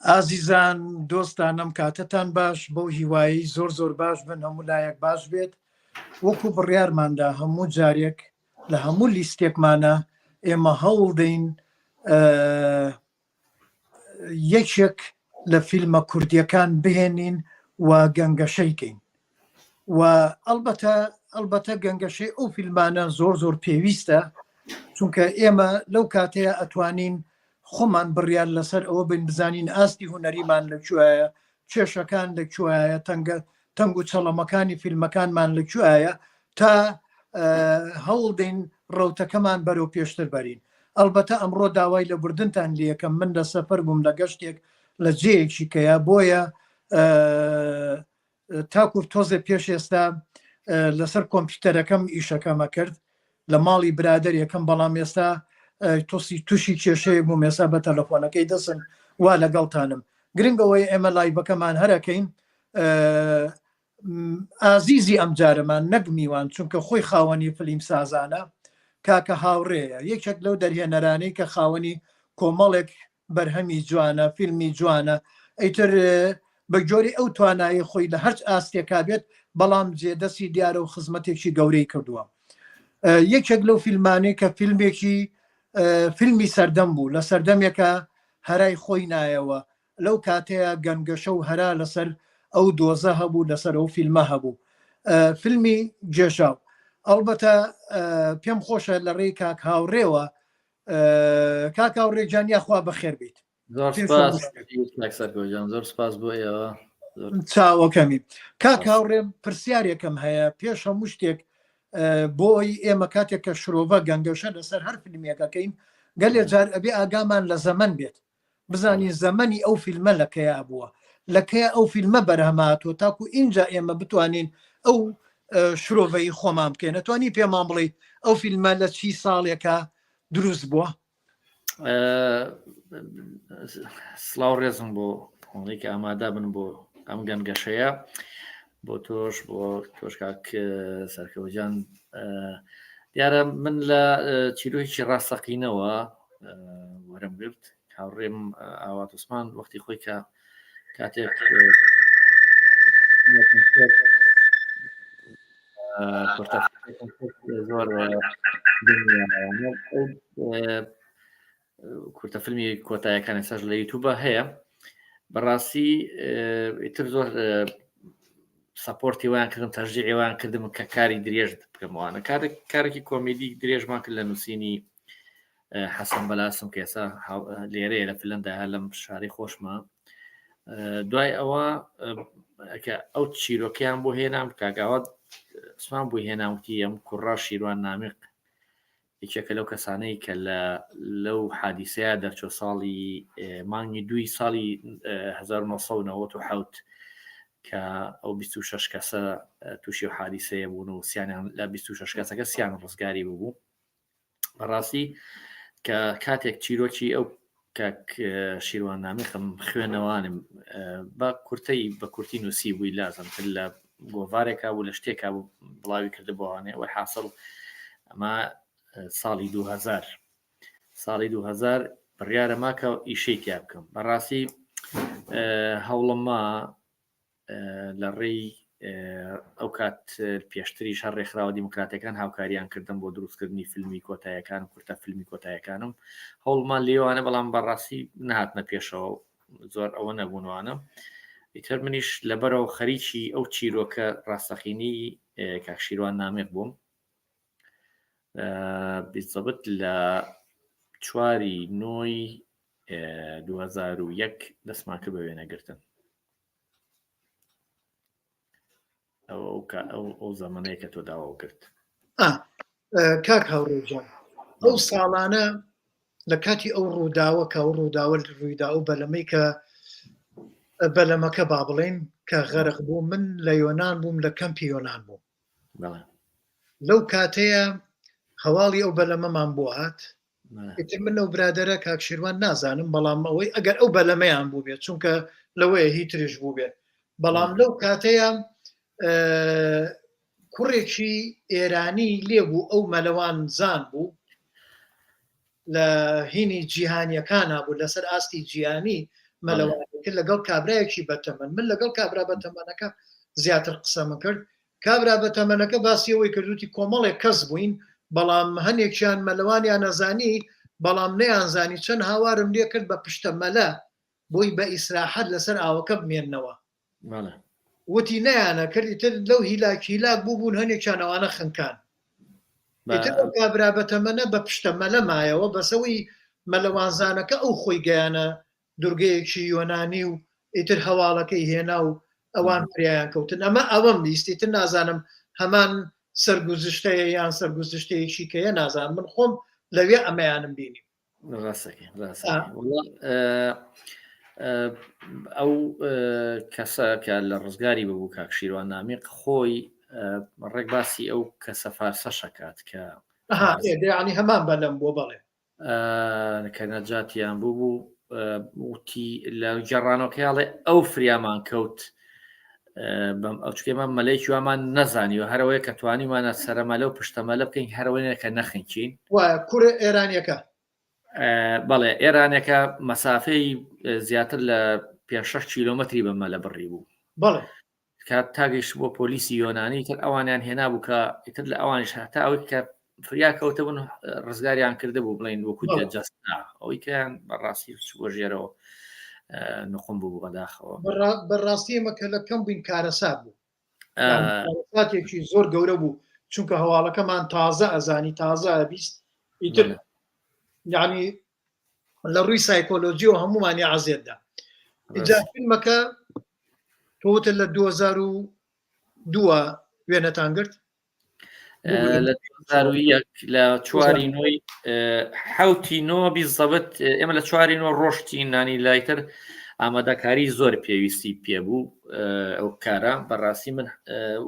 ئازیزان دۆستانم کاتتان باش بەو هیوایی زۆر باش بن هەموو لایەک باش بێت وەکو بڕیارماندا هەموو جارێک لە هەموو لیستێکمانە ئێمە هەوڵدەین یەکێک لە فیلمە کوردیەکان بهێنین و گەنگەشەیکەین و ئەلبەتە گەنگەشەی ئەو فیلمانە زۆر پێویستە چونکە ئێمە لەو کاتەیە ئەتوانین خۆمان بڕیار لەسەر ئەوە بین بزانین ئاستی هوەریمان لەکوێیە کێشەکان لەکوێیە تەنگ و چەڵەمەکانی فیلمەکانمان لەکوێیە تا هەوڵدەین ڕەوتەکەمان بەرەو پێشتر بەرین. ئەلبەتە ئەمڕۆ داوای لە بردنتان لەکەم من لە سەفەر بووم لە گەشتێک لە جێیەکی کەیە بۆیە تاکو تۆزێ پێش ئێستا لەسەر کۆمپیوتەرەکەم ئیشەکەمە کرد لە ماڵی برادر یەکەم بەڵام ئێستا تووشی کێشەیە بووم ئێستا بە تەلەفۆنەکەی دەسن وا لەگەڵتانم گرنگەوەی ئێمە لایڤەکەمان هەرەکەین ئازیزی ئەم جارەمان نەگمیوان چونکە خۆی خاوەنی فلیم سازانە کاکە هاوڕێیە یەکێک لەو دەرهێنەرانەی کە خاوەنی کۆمەڵێک بەرهەمی جوانە فیلمی جوانە ئەیتر بە جۆری ئەو توانایی خۆی لە هەرچ ئاستێکا بێت بەڵام جێدەسی دیارە و خزمەتێکی گەورەی کردووە. یەکێک لەو فیلمانەی کە فیلمی سەردەم بوو لە سەردەمێکە هەرای خۆی نایەوە لەو کاتەیە گەنگەشە و هەرا لەسەر ئەو دۆزە هەبوو لەسەر ئەو فیلمە هەبوو فیلمی جێژاو. ئەلبەتە پێم خۆشە لە ڕێی کاک هاوڕێوە کاک هاوڕێجان یاخوا بەخێر بیت. زۆر سپاس بۆ ئێوە چاوەکەمی کاک هاوڕێم پرسیارێکم هەیە پێش هەموو شتێک بۆی ئێمە کاتێک کە شرۆڤە گەنگەشە لەسەر هەر فیلمێکەکەین گەلێ جار ئەبێ ئاگامان لە زەمن بێت بزانین زەمەنی ئەو فیلمە لەکەیا بووە لەکەیە ئەو فیلمە بەرهەماتۆ تاکو اینجا ئێمە بتوانین ئەو شرۆڤەی خۆمان بکەین نەتوانی پێمان بڵێیت ئەو فیلمە لە چی ساڵێکە دروست بووە. سڵاو ڕێزم بۆ هەڵێکی ئامادا بن بۆ ئەم گەنگەشەیە بۆ تۆش بۆ تۆش کاک سەرکەوتجان دیارە من لە چیرۆکی ڕاستەقینەوە وەرم گرت هاوڕێم ئاوات عوسمان وەختی خۆی کە کاتێک زۆر کورتە فیلمی کۆتاییەکانی سەر لە یوتیوبە هەیە بەڕاستی ئیتر زۆر سەپۆرتی ویان کردم تەشجیعی ویان کردم کە کاری درێژ بکەمەوانە کارێکی کۆمیدی درێژمان کرد لە نووسینی حەسەن بەلاسم کە ئێستا لێرەیە لە فلەندا هەر لەم شاری خۆشمە دوای ئەوە کە ئەو چیرۆکیان بۆ هێنام کاگاوات سوان بۆ هێناوتی ئەم کوڕا شیروان نامیق یەکێکە لەو کەسانەی کە لەو حادیسەیە دەرچۆ ساڵی مانگی 2 ساڵی 1990 کە ئەو 26 کەسە تووشی و حادیسەیە بوون و سییانیان لە 26 کەسەکە سییان ڕزگاری بوو بەڕاستی کە کاتێک چیرۆکی ئەو کاک شیروان نامیقم خوێنەوانم بە کورتەی بە کورتی نووسی بووی لازمتر لە گۆڤارێکا بوو لە شتێکا بوو بڵاوی کردبووانێ وە حاصل ئەمە ساڵی 2000 بڕیارە ماکە ئیشەی تیا بکەم بەڕاستی هەوڵەمە لە ڕێی ئەو کات پێشتری شەڕ ڕێکخراوە دیموکراتەکان هاوکاریان کردم بۆ دروستکردنی فیلمی کۆتاییەکان کورتە فیلمی کۆتاییەکانم هەوڵمان لێوانە بەڵام بەڕاستی نهاتنە پێشەوە زۆر ئەوە نەبوونوانە ئیتر منیش لەبەرەوە خەریکی ئەو چیرۆکە ڕاستەقینی کاک شیروان نامیق بووم بیزەبت لە 4/9 2001 دەستمان کرد بە وێنەگرتن ئەو زەمانەیە کە تۆ داوا کرد کاک هاوڕێجان ئەو ساڵانە لە کاتی ئەو ڕووداوە کە ئەو ڕوویدا و بەلەمەی کە بەلەمەکە با بڵێن کە غەرق بوو من لە یۆنان بووم لە کەمپی یۆنان بووم لەو کاتەیە هەواڵی ئەو بەلەمەمان بۆ هات ئیتر من ئەو برادەرە کاک شیروان نازانم بەڵام ئەوەی ئەگەر ئەو بەلەمەیان بوو بێت چونکە لەوەیە هی ترش بوو بێت بەڵام لەو کاتەیە کوڕێکی ئێرانی لێبوو ئەو مەلەوان زان بوو لە هینی جیهانیەکانە بوو لەسەر ئاستی جیهانی مەلەوانی لەگەڵ کابراایەکی بەتەمەن من لەگەڵ کابرا بەتەمەنەکە زیاتر قسەمە کرد کابرا بەتەمەنەکە باسیەوەی کردوتی کۆمەڵێک کەس بووین بەڵام هەنێکیان مەلەوانیان نەزانی بەڵام نەیانزانی چەند هاوارم لێ کرد بە پشتە مەلە بۆی بە ئیسراحەت لەسەر ئاوەکە بمێننەوە وتی نەیانە کردی تر لەو هیلاک بوو بوون هەنێکیانەوانە خنکان کابرا بەتەمەنە بە پشتە مەلە مایەوە بەسەوەی مەلەوانزانەکە ئەو خۆی گەیانە دورگەیەکی یۆنانی و ئیتر هەواڵەکەی هێنا و ئەوان پریان کەوتن ئەمە ئەوەم لیستی تر نازانم هەمان سەرگوزشتەیە یان سەرگوزشتەیەکی کەیە نازانم من خۆم لەوێ ئەمەیانم بینی ئەو کەسە کە لە ڕزگاری ببوو کاک شیروان نامیق خۆی ڕێک باسی ئەو کەسە فارسە شەکات کە ینی هەمان بەلەم بۆ بەڵێ کە نەجاتیان بوو وتی لە گەڕانەکەیاڵێ ئەو فریامان کەوت ئەوچکێمان مەلەیەکی وامان نەزانی و هەرەوەی کە توانیمانە سەرمەلە و پشتەمەلە بکەین هەرەوەیە کە نەخینچین کوورە ئێرانیەکە بەڵێ ئێرانەکە مەسافەی زیاتر لە 5-6 کیلۆمەتری بەمەلە بڕی بوو بەڵێ کات تاگەیشت بۆ پۆلیسی یۆنانی تر ئەوانیان هێنا بوو کە ئیتر لە ئەوانیش هەتا ئەوەی کە فریا کەوتە بوون ڕزگاریان کرده بوو بڵین وەکو جەستا ئەوەی کەیان بەڕاستی بۆ ژێرەوە نخۆم بوو بەداخەوە بەڕاستی ئەمە کە لە کەم بووین کارەسات بوو کاتێکی زۆر گەورە بوو چونکە هەواڵەکەمان تازە ئەزانی تازە بیست ئیتر یعنی لە ڕووی سایکۆلۆژی و هەمومانی عەزێتدا ئیجا فیلمەکە تۆتە لە 2002 وێنەتان گرت لە 2001 لە 4 حوتی 9 بیزەبت ئێمە لە 4 ڕۆشتی نانی لایتر ئامادەکاری زۆر پێویستی پێبوو ئەو کارە بەڕاستی من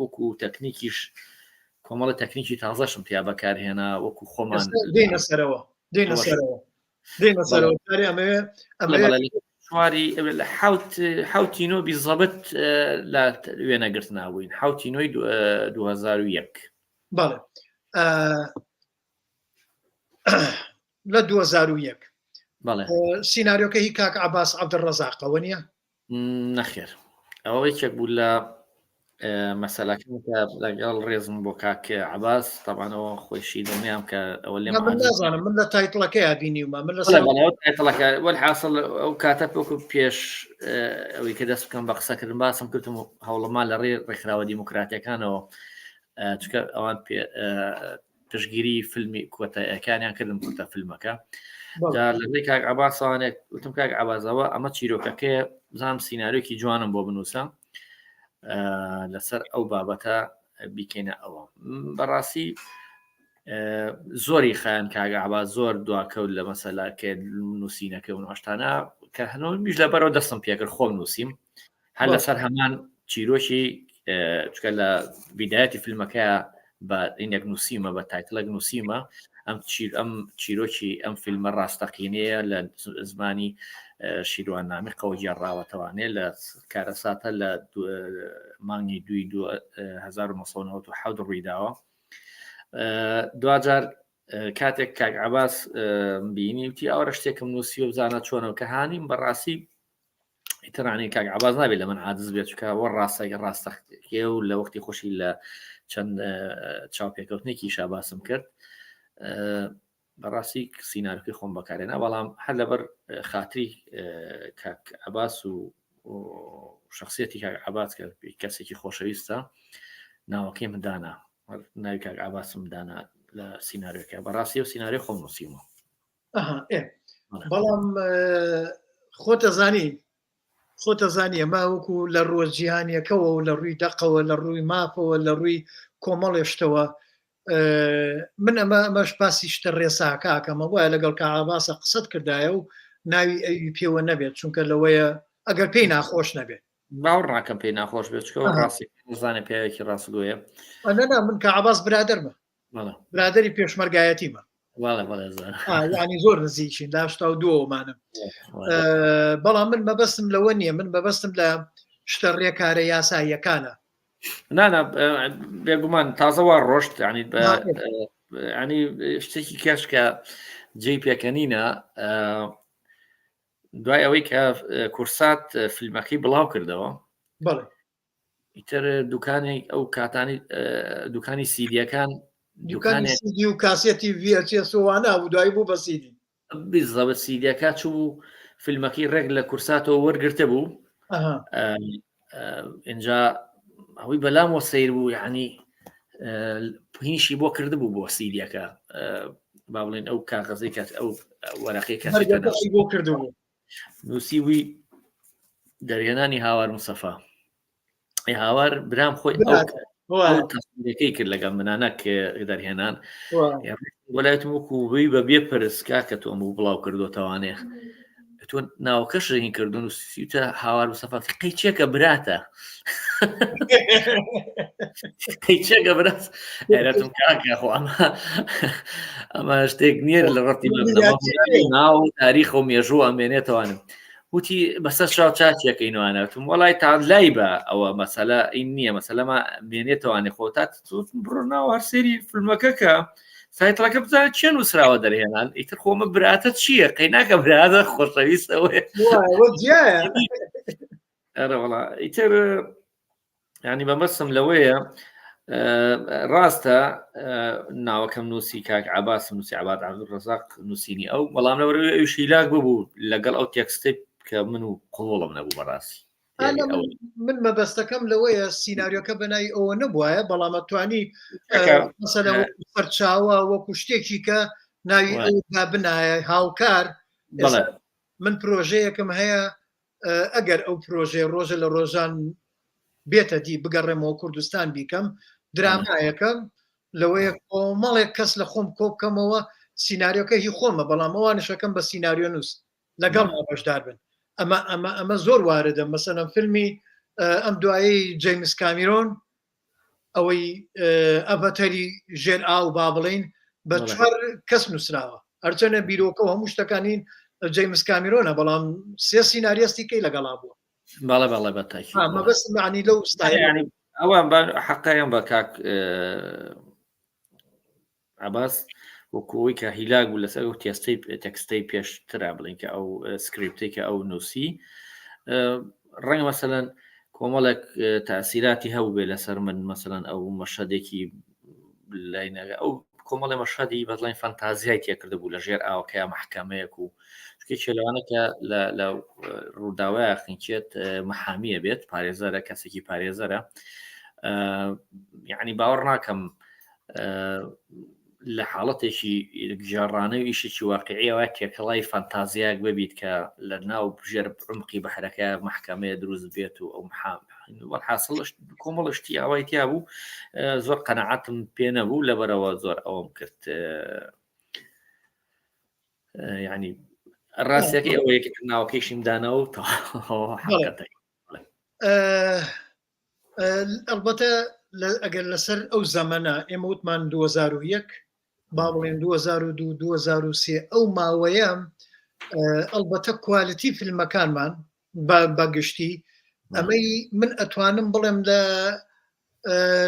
وەکو تەکنیکیش کۆمەڵە تەکنیکی تازەشم پیا بەکارهێنا وەکو خۆمان حوتی 9 بیزەبت لە وێنەگرت نابووین حوتی 9 2001 بەڵێ لە 2001 سیناریۆکە هی کاک عەباس عەبدولڕەزاقەوە نییە نەخێر ئەوەی چێک بوو لە مەسەلەکەم کە لەگەڵ ڕێزم بۆ کاک عەباس تەبانەوە خۆشی دڵنیام کە ئەوە لێ نازانم من لە تایتڵەکە یابینیومە من لە تایتڵەکە وەرحاصل ئەو کاتە وەکو پێش ئەوەی کە دەست بکەم بە قسەکردن باسم کردم و هەوڵەمان لە ڕێکخراوە دیموکراتیەکانەوە چکە ئەوان پشگیری فیلمی کۆتاییەکانیان کردم کورتە فیلمەکە لەگەڵی کاک عەباسەوانێک وتم کاک عەباسەوە ئەمە چیرۆکەکەیە بزانم سیناریۆکی جوانم بۆ بنووسە لەسەر ئەو بابەتە بیکەینە ئەوە بەڕاستی زۆری خایەن کاک عەباس زۆر دواکەوت لە مەسەلاکە نووسینەکە و هەشتانە کە هەنەوە میش لەبەرەوە دەستم پێکرد خۆم نووسیم هەر لەسەر هەمان چیرۆکی چکە لە بیدایەتی فیلمەکە بە ئینێک نووسیمە بە تایتڵێک نووسیمە ئەم چیرۆکی ئەم فیلمە ڕاستەقینەیە لە زمانی شیروان نامیقەوە گێڕاوەتەوانێت لە کارەساتە لە مانگی 1997 ڕوویداوە دوجار کاتێک کاک عەباس بینی وتی ئەوە شتێکم نووسی و بزانە چۆنەوە کە هانیم بەڕاستی ئیترانی کاک عەباس نابێت لە من عاجز بێت چکە وە ڕاستەقێ و لە وەختی خۆشی لە چەند چاوپێکەوتنێکی شاباسم کرد بەڕاستی سیناریۆکەی خۆم بەکارێنا بەڵام هەر لەبەر خاتری کاک عەباس و شخصیەتی کاک عەباس کە کەسێکی خۆشەویستە ناوەکەی مندانا ناوی کاک عەباسم دانا لە سیناریۆکە بەڕاستی و سیناریۆ خۆم نووسیمەوە بەڵام خۆتە زانی ئەمە وەکو لە ڕۆژجیهانیەکەەوە و لە ڕووی دەقەوە لە ڕووی ماپەوە لە ڕووی کۆمەڵێشتەوە من ئەمەش باسی شتە ڕێساکەکەمە وایە لەگەڵ کە عەباسە قسەت کردایە و ناوی ئەوی پێوە نەبێت چونکە لەوەیە ئەگەر پێی ناخۆش نەبێت باوەڕ ناکەم پێی ناخۆش بێت چکەوە ڕاستی زانێ پیاوێکی ڕاستگۆیە ئەنەنا من کە عەباس برادەرمە برادەری پێشمەرگایەتیمە ینی زۆر نزیکین لاشتا و دووەمانم بەڵام من مەبەستم لەوە نییە من مەبەستم لە شتە ڕێکارە یاساییەکانە نانا بێگومان تازەوا ڕۆشت ینی شتێکی کەش کە جێی پێکەنینە دوای ئەوەی کە کورسات فیلمەکەی بڵاو کردەوە بەڵێ ئیتر دوکانی ئەو کاتانی دوکانی سیدیەکان دوکانی سیدی و کاسێتی VHS وانە بوو دوایی بوو بە سیدی بیزەوە سیدیەکە چوو فیلمەکەی ڕێک لە کورساتەوە وەرگرتە بوو اینجا ئەوەی بەلام وە سیر بوو یعنی هیچی بۆ کرده بوو بۆ سیدیەکە با بڵێن ئەو کاغەزەی کات ئەو وەرەقەی کەسی بۆ کردبوو نووسیوی دەرهێنانی هاوار مستەفا هاوار برام خۆی ئەوەکەی کرد لەگەڵ منانە کە دەرهێنان وەلایەت وەکوی بە بێ پرسکا کە تۆ ئەمە بڵاو کردوتەوانێ تۆ ناوەکەش ڕێین کردون و سیتە هاوار مستەفا قەی چێکە براتە قەیچێکە برات ئێرەتم کاکە خۆ ئەمە شتێک نییە لە ڕەتی ناو تاریخ و مێژوو ئەمێنێتەوانم وتی بەسەر چاو چاچیەکەینوانەتم وڵای تا لای بە ئەوە مەسەلە ئین نییە مەسەلەمە مێنێتەوانێ خۆتات بڕۆ ناو هەرسێری فیلمەکە کە سایتڵەکە بزانێت چێ نووسراوە دەرهێنان ئیتر خۆمە براتە چییە قەیناکە برادە خۆشەویستەوەی ئەرەوەڵا ئیتر ینی بەمەسم لەوەیە ڕاستە ناوەکەم نووسی کاک عباسم نووسی عباد عەبدولڕەزاق نووسینی ئەو بەڵام لەوەرەوەی ئەو شیلاک ببوو لەگەڵ ئەو تێکستێک کە من و قوڵم نەبوو بەڕاستی من مەبەستەکەم لەوەیە سیناریۆکە بەنای ئەوە نەبووایە بەڵام ئەتوانی مەسەلە سەرچاوە وەکو شتێکی کە ناوی ئەودا بنایە هاوکار من پرۆژەیەکم هەیە ئەگەر ئەو پرۆژێ ڕۆژە لە ڕۆژان بێتە دی بگەڕێمەوە کوردستان بیکەم درامایەکەم لەوەیە کۆمەڵێک کەس لە خۆم کۆ بکەمەوە سیناریۆکە هی خۆمە بەڵام ئەوانشەکەم بە سیناریۆ نووس لەگەڵ بەشدار بن ئەمە زۆر واردە مەسەلەن فیلمی ئەم دوایی جیمس کامیرۆن ئەوەی ئەڤەتەری ژێر ئاو با بڵین بە چوار کەس نووسراوە هەرچەنە بیرۆکە و هەموو شتەکانین جیمس کامیرۆنە بەڵام سێ سیناریستی کەی لەگەڵا بووە باڵە باڵە بەتاکی بەس معنی لەو ستایل ئەوان حەقایان بە کاک عباس وەکوەوەی کە هیلاک بوو لەسەر ئەو تێکستەی پێشترا بڵین کە ئەو سکریپتێک کە ئەو نووسی ڕەنگە مەسەلەن کۆمەڵێک تاسیراتی هەبوو بێ لەسەر من مەسەلەن ئەو مەشەدێکی لاینەکە ئەو کۆمەڵی مەشەدی بەڵێن فەنتازیای تێکرده بوو لە ژێر ئاوەکەیە محکەمەیەک و شتێکی لەوانەکە لە ڕووداوای خینچێت مەحامیە بێت پارێزەرە کەسێکی پارێزەرە یعنی باوەڕ ناکەم لە حاڵەتێکی گژێڕانە و ئیشێکی واقعیەوە تێکەڵای فەنتازیاک ببیت کە لە ناو ژێر عمقی بەحرەکە محکەمەیە دروست بێت و ئەو حاصل کۆمەڵ شتی ئەوەی تیا بوو زۆر قەنەعەتم پێ نەبوو لەبەرەوە زۆر ئەوم کرد ینی ڕاستیەکەی ئەوە یەکێک ناوەکەیشیم دانەوە ئەلبەتە ئەگەر لەسەر ئەو زەمەنە ئێمە وتمان 2001 با بڵێن 2002 2003 ئەو ماوەیە ئەلبەتە کوالیتی فیلمەکانمان بەگشتی ئەمەی من ئەتوانم بڵێم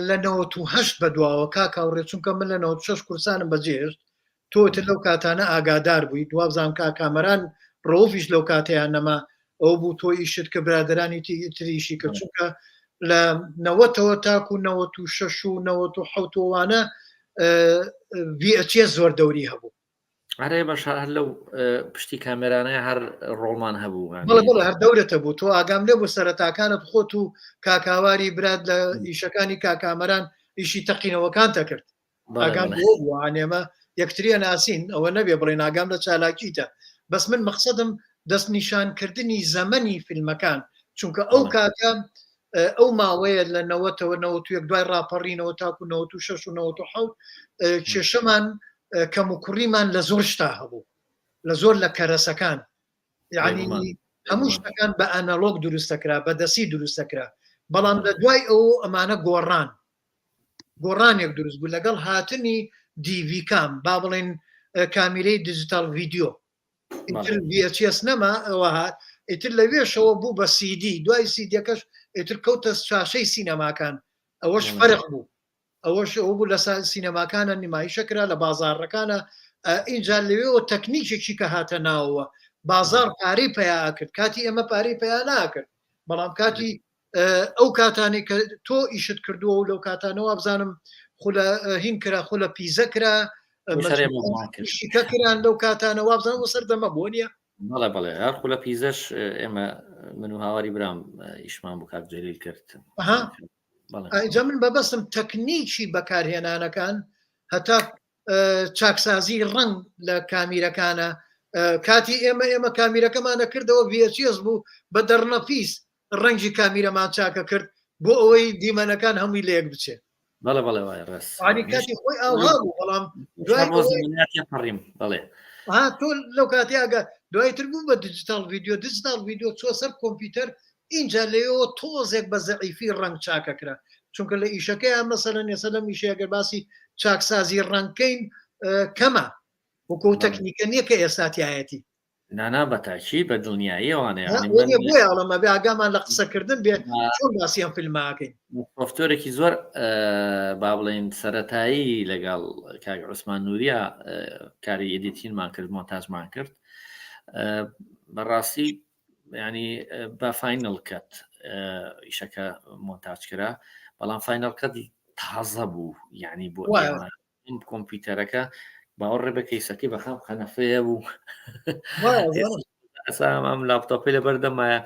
لە 98 بەدواوە کاکاوڕێ چونکە من لە 96 کورسانم بەجێشت تۆتە لەو کاتانە ئاگادار بووی دوابزان کاکامەران ڕۆڤیش لەو کاتەیان نەما ئەو بوو تۆ ئیشت کە برادرانی تریشی کرد چونکە لە 90ەوە تاکو 96 و 97وانە VHS زۆر دەوری هەبوو ئەرێ بەش هەر لەو پشتی کامێرانەیە هەر ڕۆڵمان هەبوو بڵێ هەر دەورەتە بوو تۆ ئاگام لێ بۆ سەرەتاکانت خۆت و کاکاواری براد لە ئیشەکانی کاکامەران ئیشی تەقینەوەکانتە کرد ئاگام وانێمە یەکتریە ناسین ئەوە نەبێ بڵێن ئاگام لە چالاکیتە بەس من مەقسەدم دەست نیشانکردنی زەمەنی فیلمەکان چونکە ئەو کاتە ئەو ماوەیە لە 91 دوای ڕاپەڕینەوە تاکو 96 و 97 کێشەمان کەم و کوڕیمان لە زۆر شتا هەبوو لە زۆر لە کەرەسەکان یعنی هەموو شتەکان بە ئەنەلۆگ دروستەکرا بە دەسی دروستەکرا بەڵام لە دوای ئەو ئەمانە گۆڕانێک دروست بوو لەگەڵ هاتنی دیڤیکام با بڵێن کامیرەی دیجیتال ڤیدیۆ VHS نەما ئەوە هات ئیتر لەوێشەوە بوو بە CD دوای CDەکەش ئیتر کەوتە چاشەی سینەماکان ئەوەش فەرق بوو ئەوەش ئەو بوو لە سینەماکانە نمایشەکرا لە بازاڕەکانە اینجا لەوێەوە تەکنیکێکی کە هاتە ناوەوە بازار پارەی پیا کرد کاتی ئێمە پارەی پیا ناکرد بەڵام کاتی ئەو کاتانی کە تۆ ئیشت کردووە و لەو کاتانەوە بزانم خو لە هین کرا خو لە پیزە کرا شیکە کران لەو کاتانەوە بزانم و سەردەمە بۆ نیە بەڵێ بەڵێ هەر خو لە پیزەش ئێمە من و هاواری برام ئیشمان بۆ کات جەلیل کرد ئەجا من بەبەستم تەکنیکی بەکارهێنانەکان هەتا چاکسازی ڕنگ لە کامیرەکانە کاتی ئێمە کامیرەکەمانە کردەوە VHS بوو بە دەرنەفیس ڕەنگی کامیرەمان چاکە کرد بۆ ئەوەی دیمەنەکان هەمووی لەیەک بچێت بەڵێ بڵێ وای ڕست کاتی خۆی ئاها بوو بەڵام پەڕیم بڵێ تۆ لەو کاتیاگە دوایتر بوو بە دیجیتال ڤیددیو چۆ سەر کۆمپیوتەر اینجا لێەوە تۆزێک بە زەعیفی ڕنگ چاکەکرا چونکە لە ئیشەکەی ئەم مەسەلەن ێسە لە میشەیەگەر باسی چاکسازی ڕنگکەین کەمە وەکو تەکنیکە نییە کە ئێستاتیایەتی نانا بەتاکی بە دڵنیاییەوانێ بۆی ئەڵەمە بێ ئاگامان لە قسەکردن بێ چۆن باسییان فیلماکەین ئۆفتۆرێکی زۆر با بڵێن سەرەتایی لەگەڵ کاک عوسمان نووریە کاری ئیدیتینمان کرد مۆنتاژمان کرد بەڕاستی ینی بە فاینل کەت ئیشەکە مۆنتاژ کرا بەڵام فاینل کەتی تازە بوو یعنی بۆ کۆمپیوتەرەکە باوەڕێ بە کەیسەکەی بەخام خەنەفەیە بوو ئەسام لاپتۆپی لە بەردەمایە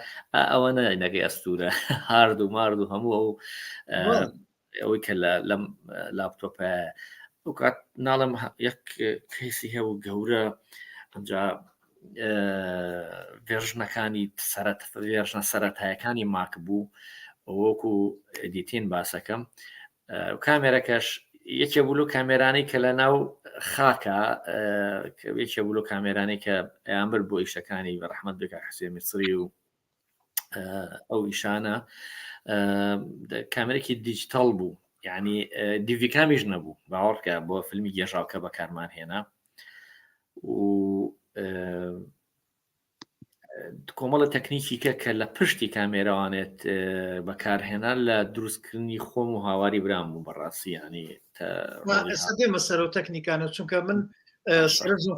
ئەوە نەگەی ئەستورە هارد و مارد و هەموو ئەوەی کە لەم لاپتۆپە و کات ناڵم یەک کەیسی هەیە و گەورە ئەجا ڤێژنەکانی ڤێژنە سەرەتایەکانی ماک بوو وەکو دیتین باسەکەم کامێرەکەش یەکێ بوو کامێرانی کە لە ناو خاکە یەکێ بوو کامێرانی کە ئەمبر بۆ ئیشەکانی بەڕەحمەت بکە حسێن میسری و ئەو ئیشانە کامێرێکی دیجیتال بوو یعنی دیڤی کامیش نەبوو باوەڕکە بۆ فیلمی گێژاوکە بەکارمان هێنا و کۆمەڵە تەکنیکی کە لە پشتی کامێراوانێت بەکارهێنا لە دروستکردنی خۆم و هاواری برام بوو بەڕاستی ینی دێمە سەر و تەکنیکانە چونکە من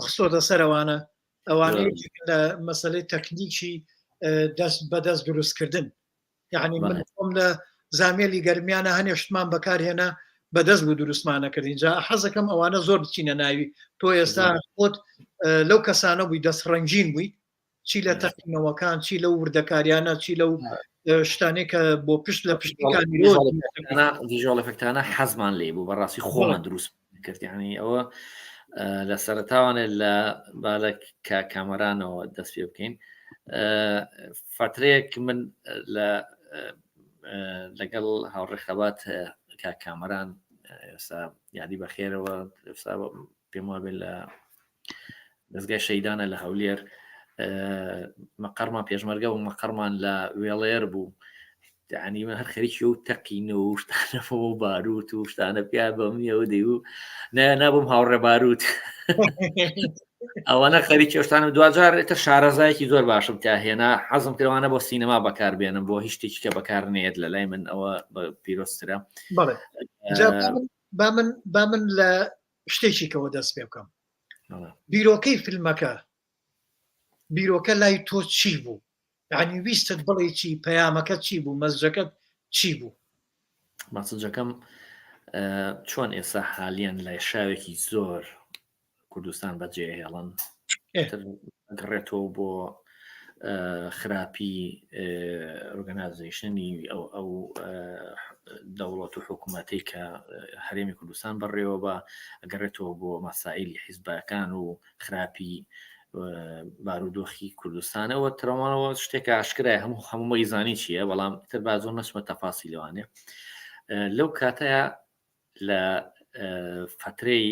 خستۆتە سەرەوانە ئەوانەیە لە مەسلەی تەکنیکی دەست بەدەست دروستکردن یعنی من خۆم لە زامێلی گەرمیانە هەنێ شتمان بەکارهێنا بەدەست بوو دروستمانە کردین جا حەزەکەم ئەوانە زۆر بچینە ناوی تۆ ئێستا خۆت لەو کەسانە بووی دەست ڕەنگین بووی چی لە تەقینەوەکان چی لە وردەکاریانە چی لەو شتانێک کە بۆ پشت لە پشتیکانی ڤیژۆڵ ئێفێکتانە حەزمان لێ بوو بەڕاستی خۆمان دروست کرد یعنی ئەوە لە سەرەتاوانێت لە بالە کامەرانەوە دەست پێ بکەین فترەیەک من لەگەڵ هاوڕێخەبات کامەران ئێستا یادی بەخێرەوە ئێستا پێم وابێت لە دەستگای شەیدانە لە هەولێر مەقەرمان پێشمەرگە و مەقەرمان لە وێڵێر بوو عنی من هەر خەریکی و تەقینە و شتانەوە و باروت و شتانە پیا بە منیەوە دەی و نابووم هاوڕێ باروت ئەوانە خەریکی شتانە دوجار ئێتە شارەزایەکی زۆر باشم تا هێنا حەزم کردوانە بۆ سینەما بەکاربێنم بۆ هیچ شتێکی کە بەکارنێت لە لای من ئەوە پیرۆسترە با من لە شتێکیکەوە دەست پێ بکەم بیرۆکەی فیلمەکە بیرۆکە لای تۆ چی بوو یعنی ویستت بڵێ چی پەیامەکە چی بوو مەسجەکەت چی بوو مەسجەکەم چۆن ئێستا حالیان لای شاوێکی زۆر کوردستان بەجێهێڵن گڕێتەوە بۆ خراپی ئۆرگانایزیشنی ئەو دەوڵەت و حکوومەتی کە هەرێمی کوردستان بەڕێوە بە ئەگەڕێتەوە بۆ مەسائیلی حیزبەکان و خراپی بارودۆخی کوردستانەوە ترەوانەوە شتێکە ئاشکرای هەمووی زانی چییە بەڵام تر با زۆر نەچمە تەفاسی لەوانێ لەو کاتەیە لە فترەی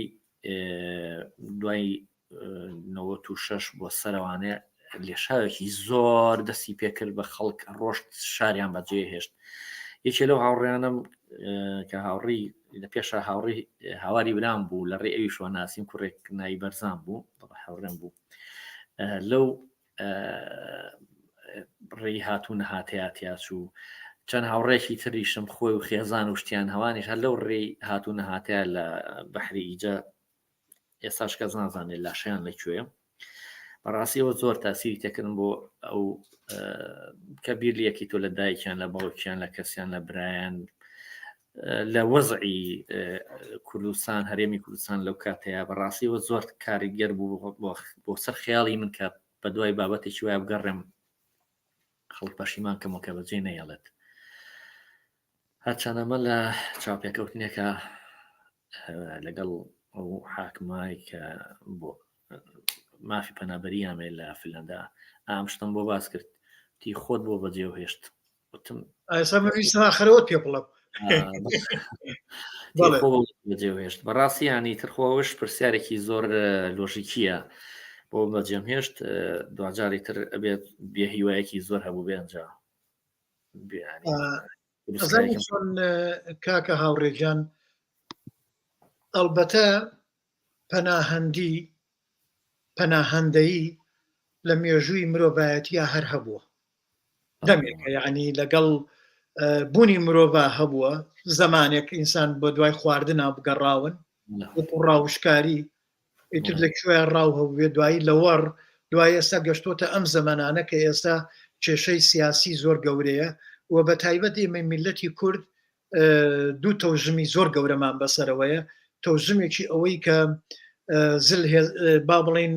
دوای 96 بۆ سەروانێ لێشاوێکی زۆر دەستی پێکرد بە خەڵک ڕۆشت شاریان بەجێ هێشت یەکێ لەو هاوڕێیانم کە هاوڕی لە پێشە هاواری برام بوو لە ڕێ ئەوی شوە ناسیم کوڕێک نایی بەرزان بوو هاوڕێم بوو لەو ڕێی هاتوون هاتیاتیا چوو چەند هاوڕێکی تریشم خۆی و خێزان و شتیان هەوانیش هەر لەو ڕێی هاتوون هاتیا لە بەحری ئیجە ئێستاش کەس نازانێت لاشیان لەکوێ بەڕاستیەوە زۆر تاسیری تێکردن بۆ ئەو کە بیر لەکی تۆ لە دایکیان لە باوکیان لە کەسیان لە برایان لە وەزعی کوردستان هەرێمی کوردستان لەو کاتەیە بەڕاستیەوە زۆر کاریگەر بوو بۆ سەر خیاڵی من کە بە دوای بابەتێکی وایە بگەڕێم خەڵک پەشیمان کەمەوە کە بەجێ نەیەڵێت هەرچەندەمە لە چاوپێکەوتنێکە لەگەڵ ئەو حاکمای کە بۆ مافی پەنابەری ئامێ لە فنلەندا ئام شتم بۆ باس کرد تی خۆت بۆ بەجێ و هێشت وتم خەرەوە پێ بڵم بەجێهێشت بەڕاستی ینی ترخواوەش پرسیارێکی زۆر لۆژیکیە بۆ بەجێمهێشت دوجاری تر ئەبێت بێهیوایەکی زۆر هەبوو بێنجا چۆن کاکە هاوڕێجان ئەلبەتە پەناهەندەیی لە مێژووی مرۆڤایەتیە هەر هەبووە دەمێکە یعنی لەگەڵ بوونی مرۆڤ هەبووە زەمانێک ئینسان بۆ دوای خواردنا بگەڕاون ڕاوشکاری ئیتر لەکوێ ڕاو هەبووێ دوایی لەوەڕ دوای ئێستا گەشتۆتە ئەم زەمانانە کە ئێستا کێشەی سیاسی زۆر گەورەیە و بە تایبەت ئێمە میلەتی کورد دوو تەوژمی زۆر گەورەمان بەسەرەوەیە تەوژمێکی ئەوەی کە با بڵین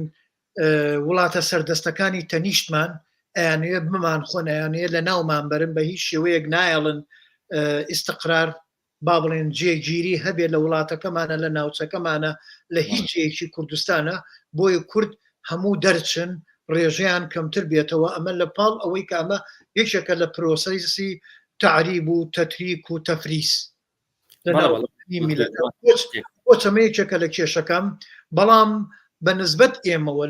وڵاتە سەردەستەکانی تەنیشتمان ئەیانوێ بمان خۆن ئەیانەیە لە ناومان بەرن بە هیچ شێوەیەک نایەڵن ئیستقرار با بڵێن جێگیری هەبێت لە وڵاتەکەمانە لە ناوچەکەمانە لە هیچ جێکی کوردستانە بۆیە کورد هەموو دەرچن ڕێژیان کەمتر بێتەوە ئەمە لە پاڵ ئەوەی کە ئەمە یەکێکە لە پرۆسەیسی تعریب و تەتریک و تەفریس بۆ چەمەیەکێکە لە کێشەکەم بەڵام بە نسبەت ئێمەوە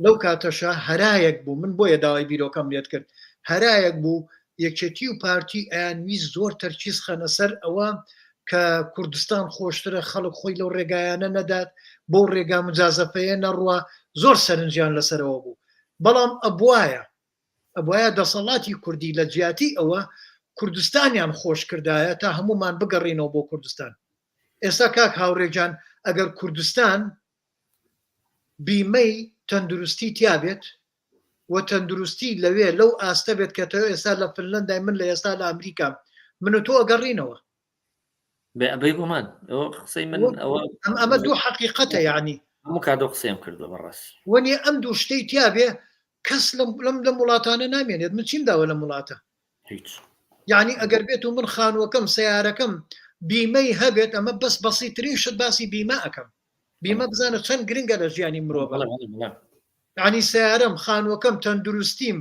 لەو کاتەشە هەرایەک بوو من بۆیە داوای بیرۆکەم لێت کرد هەرایەک بوو یەکێتی و پارتی ئەیانویست زۆر تەرکیز خەنە سەر ئەوە کە کوردستان خۆشترە خەڵک خۆی لەو ڕێگایانە نەدات بۆ ڕێگا مجازەفەیە نەڕوە زۆر سەرنجیان لەسەرەوە بوو بەڵام ئەبواە دەسەڵاتی کوردی لە جیاتی ئەوە کوردستانیان خۆش کردایە تا هەمومان بگەڕینەوە بۆ کوردستان ئێستا کاک هاوڕێجان ئەگەر کوردستان بیمەی تەندروستی تیابێت و تەندروستی لەوێ لەو ئاستە بێت کە تەوە ئێستا لە فنلەندای من لە ئێستا لە ئەمریکا من و تۆ ئەگەڕینەوە بێگومان قسەی من ئەمە دوو حەقیقەتە یعنی هەموو کادۆ قسەیم کردو بەڕاستی وەنیە ئەم دوو شتەی تیابێ کەس لەم وڵاتانە نامێنێت من چیم داوە لە وڵاتە هیچ یعنی ئەگەر بێت و من خانوەکەم سیارەکەم بیمەی هەبێت ئەمە بەس بەسیترین شت باسی بیمە ئەەکەم بیمە بزانە چەند گرنگە لە ژیانی مرۆڤ عنی سیارەم خانوەکەم تەندروستیم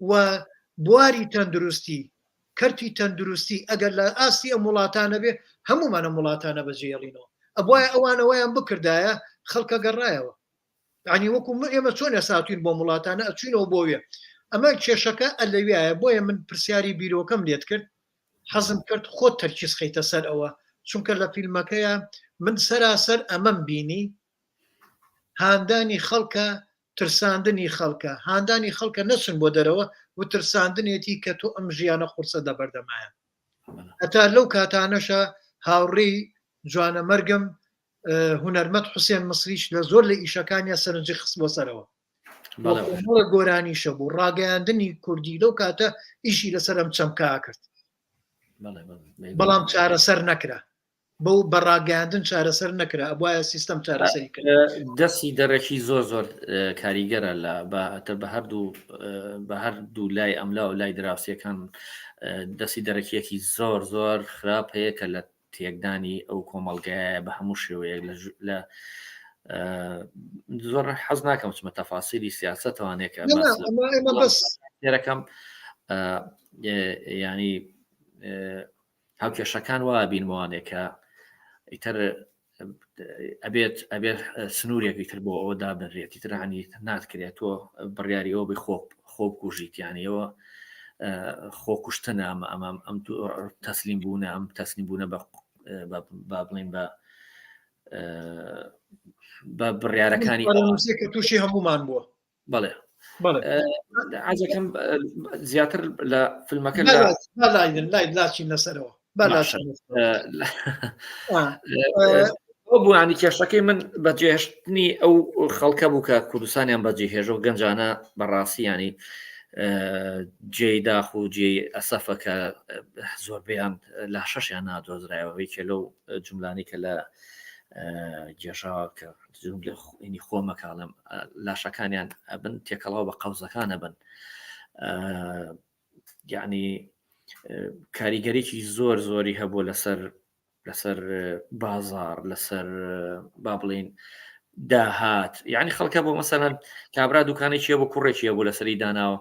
و بواری تەندروستی کەرتی تەندروستی ئەگەر لە ئاستی ئەم وڵاتانە بێ هەمومانە وڵاتانە بەجێڵینەوە ئەبواە ئەوانەوەیان بکردایە خەڵکە گەڕایەوە عنی وەکو ئێمە چۆن ئێساتوین بۆ وڵاتانە ئەچینەوە بۆوێ ئەمە کێشەکە ئەلەویایە بۆیە من پرسیاری بیرۆکەم لێت کرد حەزم کرد خۆت تەرکیز خەیتە سەر ئەوە چونکە لە فیلمەکەیە من سەراسەر ئەمەم بینی هاندانی خەڵکە ترساندنی خەڵکە هاندانی خەڵکە نەچن بۆ دەرەوە و ترساندنێتی کە تۆ ئەم ژیانە قورسە دەبەردەمایە هەتا لەو کاتانەشە هاوڕێی جوانە مەرگم هونەرمەت حوسێن مصریش لە زۆر لە ئیشەکانیە سەرنجی خست بۆ سەرەوە گۆرانیشە بوو ڕاگەیاندنی کوردی لەو کاتە ئیشی لەسەر ئەم چەمکا کرد بەڵام چارەسەر نەکرا بەو بەڕاگەاندن چارەسەر نەکرا ئەبواە سیستەم چارەسەری کرد دەستی دەرەکی زۆر کاریگەرە لە بە هەردوو لای ئەملا و لای دراوسەکان دەستی دەرەکیەکی زۆر خراپ هەیە کە لە تێکدانی ئەو کۆمەڵگایە بە هەموو شێوەیەک لە زۆر حەز ناکەم چمە تەفاسیری سیاسەتەوانێکە بەسێرەکەم ینی هاوکێشەکان وا بینمەوانێکە ئیتر ئەبێت سنوورێکی تر بۆ ئەوە دابنرێتی ترانی ناتکرێت تۆ بڕیاری ئەوە بی خۆ بکوژیت یانیەوە خۆکوشتنە ئەم تەسلیم بوونە ئەم تەسلیم بوونە با بڵین بە بڕیارەکانی تووشی هەمومان بووە بەڵێ عجەکەم زیاتر لە فیلمەکە لای لاچین لەسەرەوە بوو ینی کێشەکەی من بەجێهێشتنی ئەو خەڵکە بوو کە کوردستانیان بەجێهێژە و گەنجانە بەڕاستی ینی جێی داخ و جێ ئەسەفە کە زۆربیان لا شەشیان نادۆزرایەوەی کە لەو جملانی کە لە گێژاوە کە ینی خۆمە کاڵم لاشەکانیان ئەبن تێکەڵاو بە قەوزەکانە بن یعنی کاریگەرێکی زۆری هەبوو لەسەر بازار لەسەر با بڵین داهات یعنی خەڵکە بۆ مەسەرەن کابرا دوکانێکیە بۆ کوڕێکیە بوو لەسەری داناوە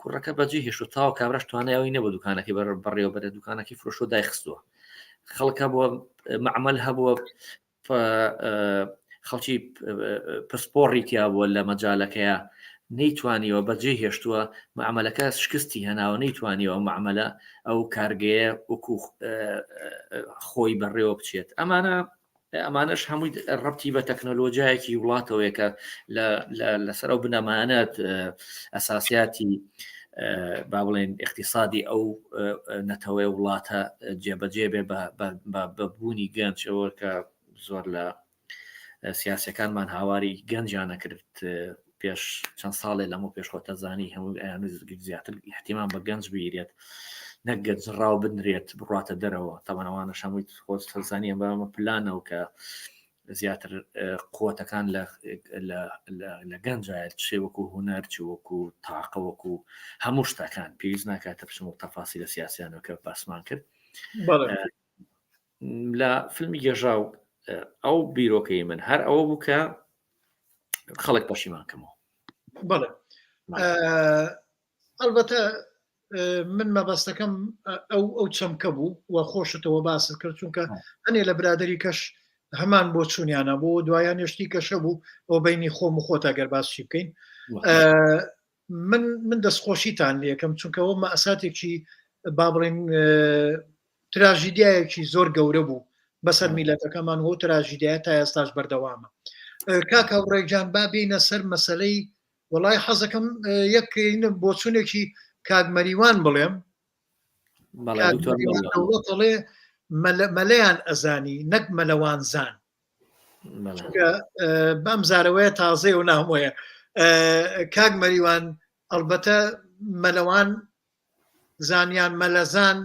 کوڕەکە بەجێ هێش و تاو کابراش توانایەوەی نەبوو دوکانەکەی بەڕێوە بەرە دوکانەکەی فرۆشۆ دایخستووە خەڵکە بۆ معمەل هەبووە خەڵکی پسپۆڕی تیا بووە لە مەجالەکەیە نەیتوانیەوە بەجێ هێشتووە معاملەکە شکستی هەناوە نەیتوانیەوە معاملە ئەو کارگەیە وەکو خۆی بەڕێوە بچێت ئەمانەش هەمووی ڕەبتی بە تەکنۆلۆژیایەکی وڵاتەوەیە کە لەسەر ئەو بنەمانەت ئەساسیاتی با بڵێن اقتصادی ئەو نەتەوەی وڵاتە جێبەجێ بێ بەبوونی گەنجەوە کە زۆر لە سیاسەکانمان هاواری گەنجیان نەکرد پێش چەند ساڵێ لەمە پێشخۆتەزانی هەموو ئەیان زیاتر احتیمام بە گەنج بیرێت نەگەت ڕاو بنرێت بڕاتە دەرەوە تاوانەوانە هەمووی خۆت تەزانیە بەمە پلانەوە کە زیاتر قوتەکان لە گەنجایەت چێ وەکو هوەر چ وەکو تاقە وەکو هەموو شتەکان پێویست ناکاتە بچم و تەفاسی لە سیاسیانەوە کە باسمان کرد لە فیلمی گێژاو ئەو بیرۆکەی من هەر ئەوە بوو کە خەڵک پەشیمان کەمەوە بەڵێ ئەلبەتە من مەبەستەکەم ئەو چەمکە بوو و خۆشتەوە باست کرد چونکە هەنێ لە برادری کەش هەمان بۆ چوونیانە بۆ دوایان هێشتی کەشە بوو ئەو بینی خۆم و خۆت ئەگەر باسی بکەین من دەستخۆشیتان لەکەم چونکەەوە مەئساتێکی با بڵێن تراژیدایەکی زۆر گەورە بوو بەسەر میلەتەکەمان هۆ تراژیدایە تا ئێستاش بەردەوامە کاکە ڕێکجان با بینە سەر مەسەلەی وڵای حەزەکەم یەکینە بۆ چونێکی کاگمەریوان بڵێم دەوڵەتڵێ مەلەیان ئەزانی نەک مەلەوانزان بەم زارەوەیە تازێ و نامۆیە کاگمەریوان ئەلبەتە مەلەوان زانیان مەلەزان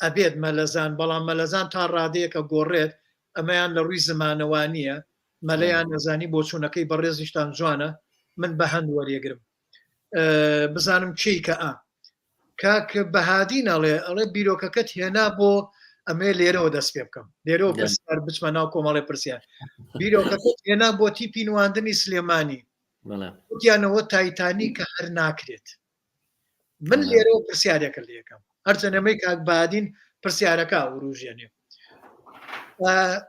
ئەبێت مەلەزان بەڵام مەلەزان تا ڕادەیەکە گۆڕێت ئەمەیان لە ڕووی زمانەوانیە مەلەیان نەزانی بۆ چوونەکەی بەڕێزیشتان جوانە من بە هەند وەریەگرم بزانم چی کە کاک بەهادی ناڵێ ئەڵێ بیرۆکەکەت هێنا بۆ ئەمێ لێرەوە دەست پێ بکەم لێرەوە پرسیار بچمە ناو کۆمەڵێ پرسیار بیرۆکەکەت هێنا بۆ تیپی نواندنی سلێمانی وتیانەوە تایتانی کە هەر ناکرێت من لێرەوە پرسیارێکە لەکەم هەرچەنەمەی کاک بەهادین پرسیارەکە وروژێنێ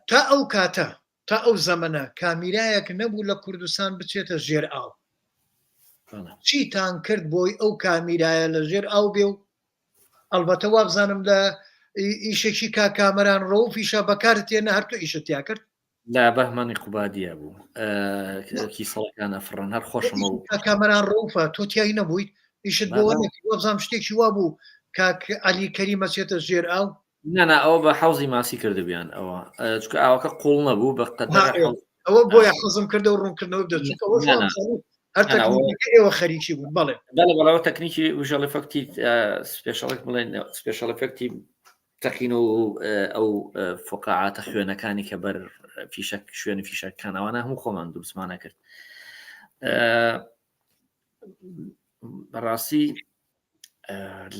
تا ئەو کاتە تا ئەو زەمەنە کامیرایەک نەبوو لە کوردستان بچێتە ژێر ئاو چیتان کرد بۆی ئەو کامیرایە لە ژێر ئاو بێ و ئەلبەتە وابزانم لە ئیشێکی کاکامەران ڕۆ فیشە بەکارت تێنە هەرتو ئیشتیا کرد لا بەهمانی قوبادیە بوو کیسەڵەکان ئەفڕن هەر خۆشمە و کاکامەران ڕۆفە تۆ تیایی نەبوویت ئیشت بۆ وابزانم شتێکی وا بوو کاک عەلی کەریمە چێتە ژێر ئاو نانا ئەوە بە حەوزی ماسی کردبیان ئەوە چکە ئاوەکە قوڵ نەبوو بە قەدەر ئەوە بۆیە حەزم کردە و ڕوونکردنەوە دەچووکەوە ئێوە خەریکی بوون بەڵێ بەڵەوە تەکنیکی وژەڵی فەکتی سپێشڵێک بڵێن سپێشڵ فەکتی تەقین و ئەو فقاعاتە خوێنەکانی کە بەر فیشک شوێنی فیشەکانەوانە هەموو خۆمان دروستمانە کرد بەڕاستی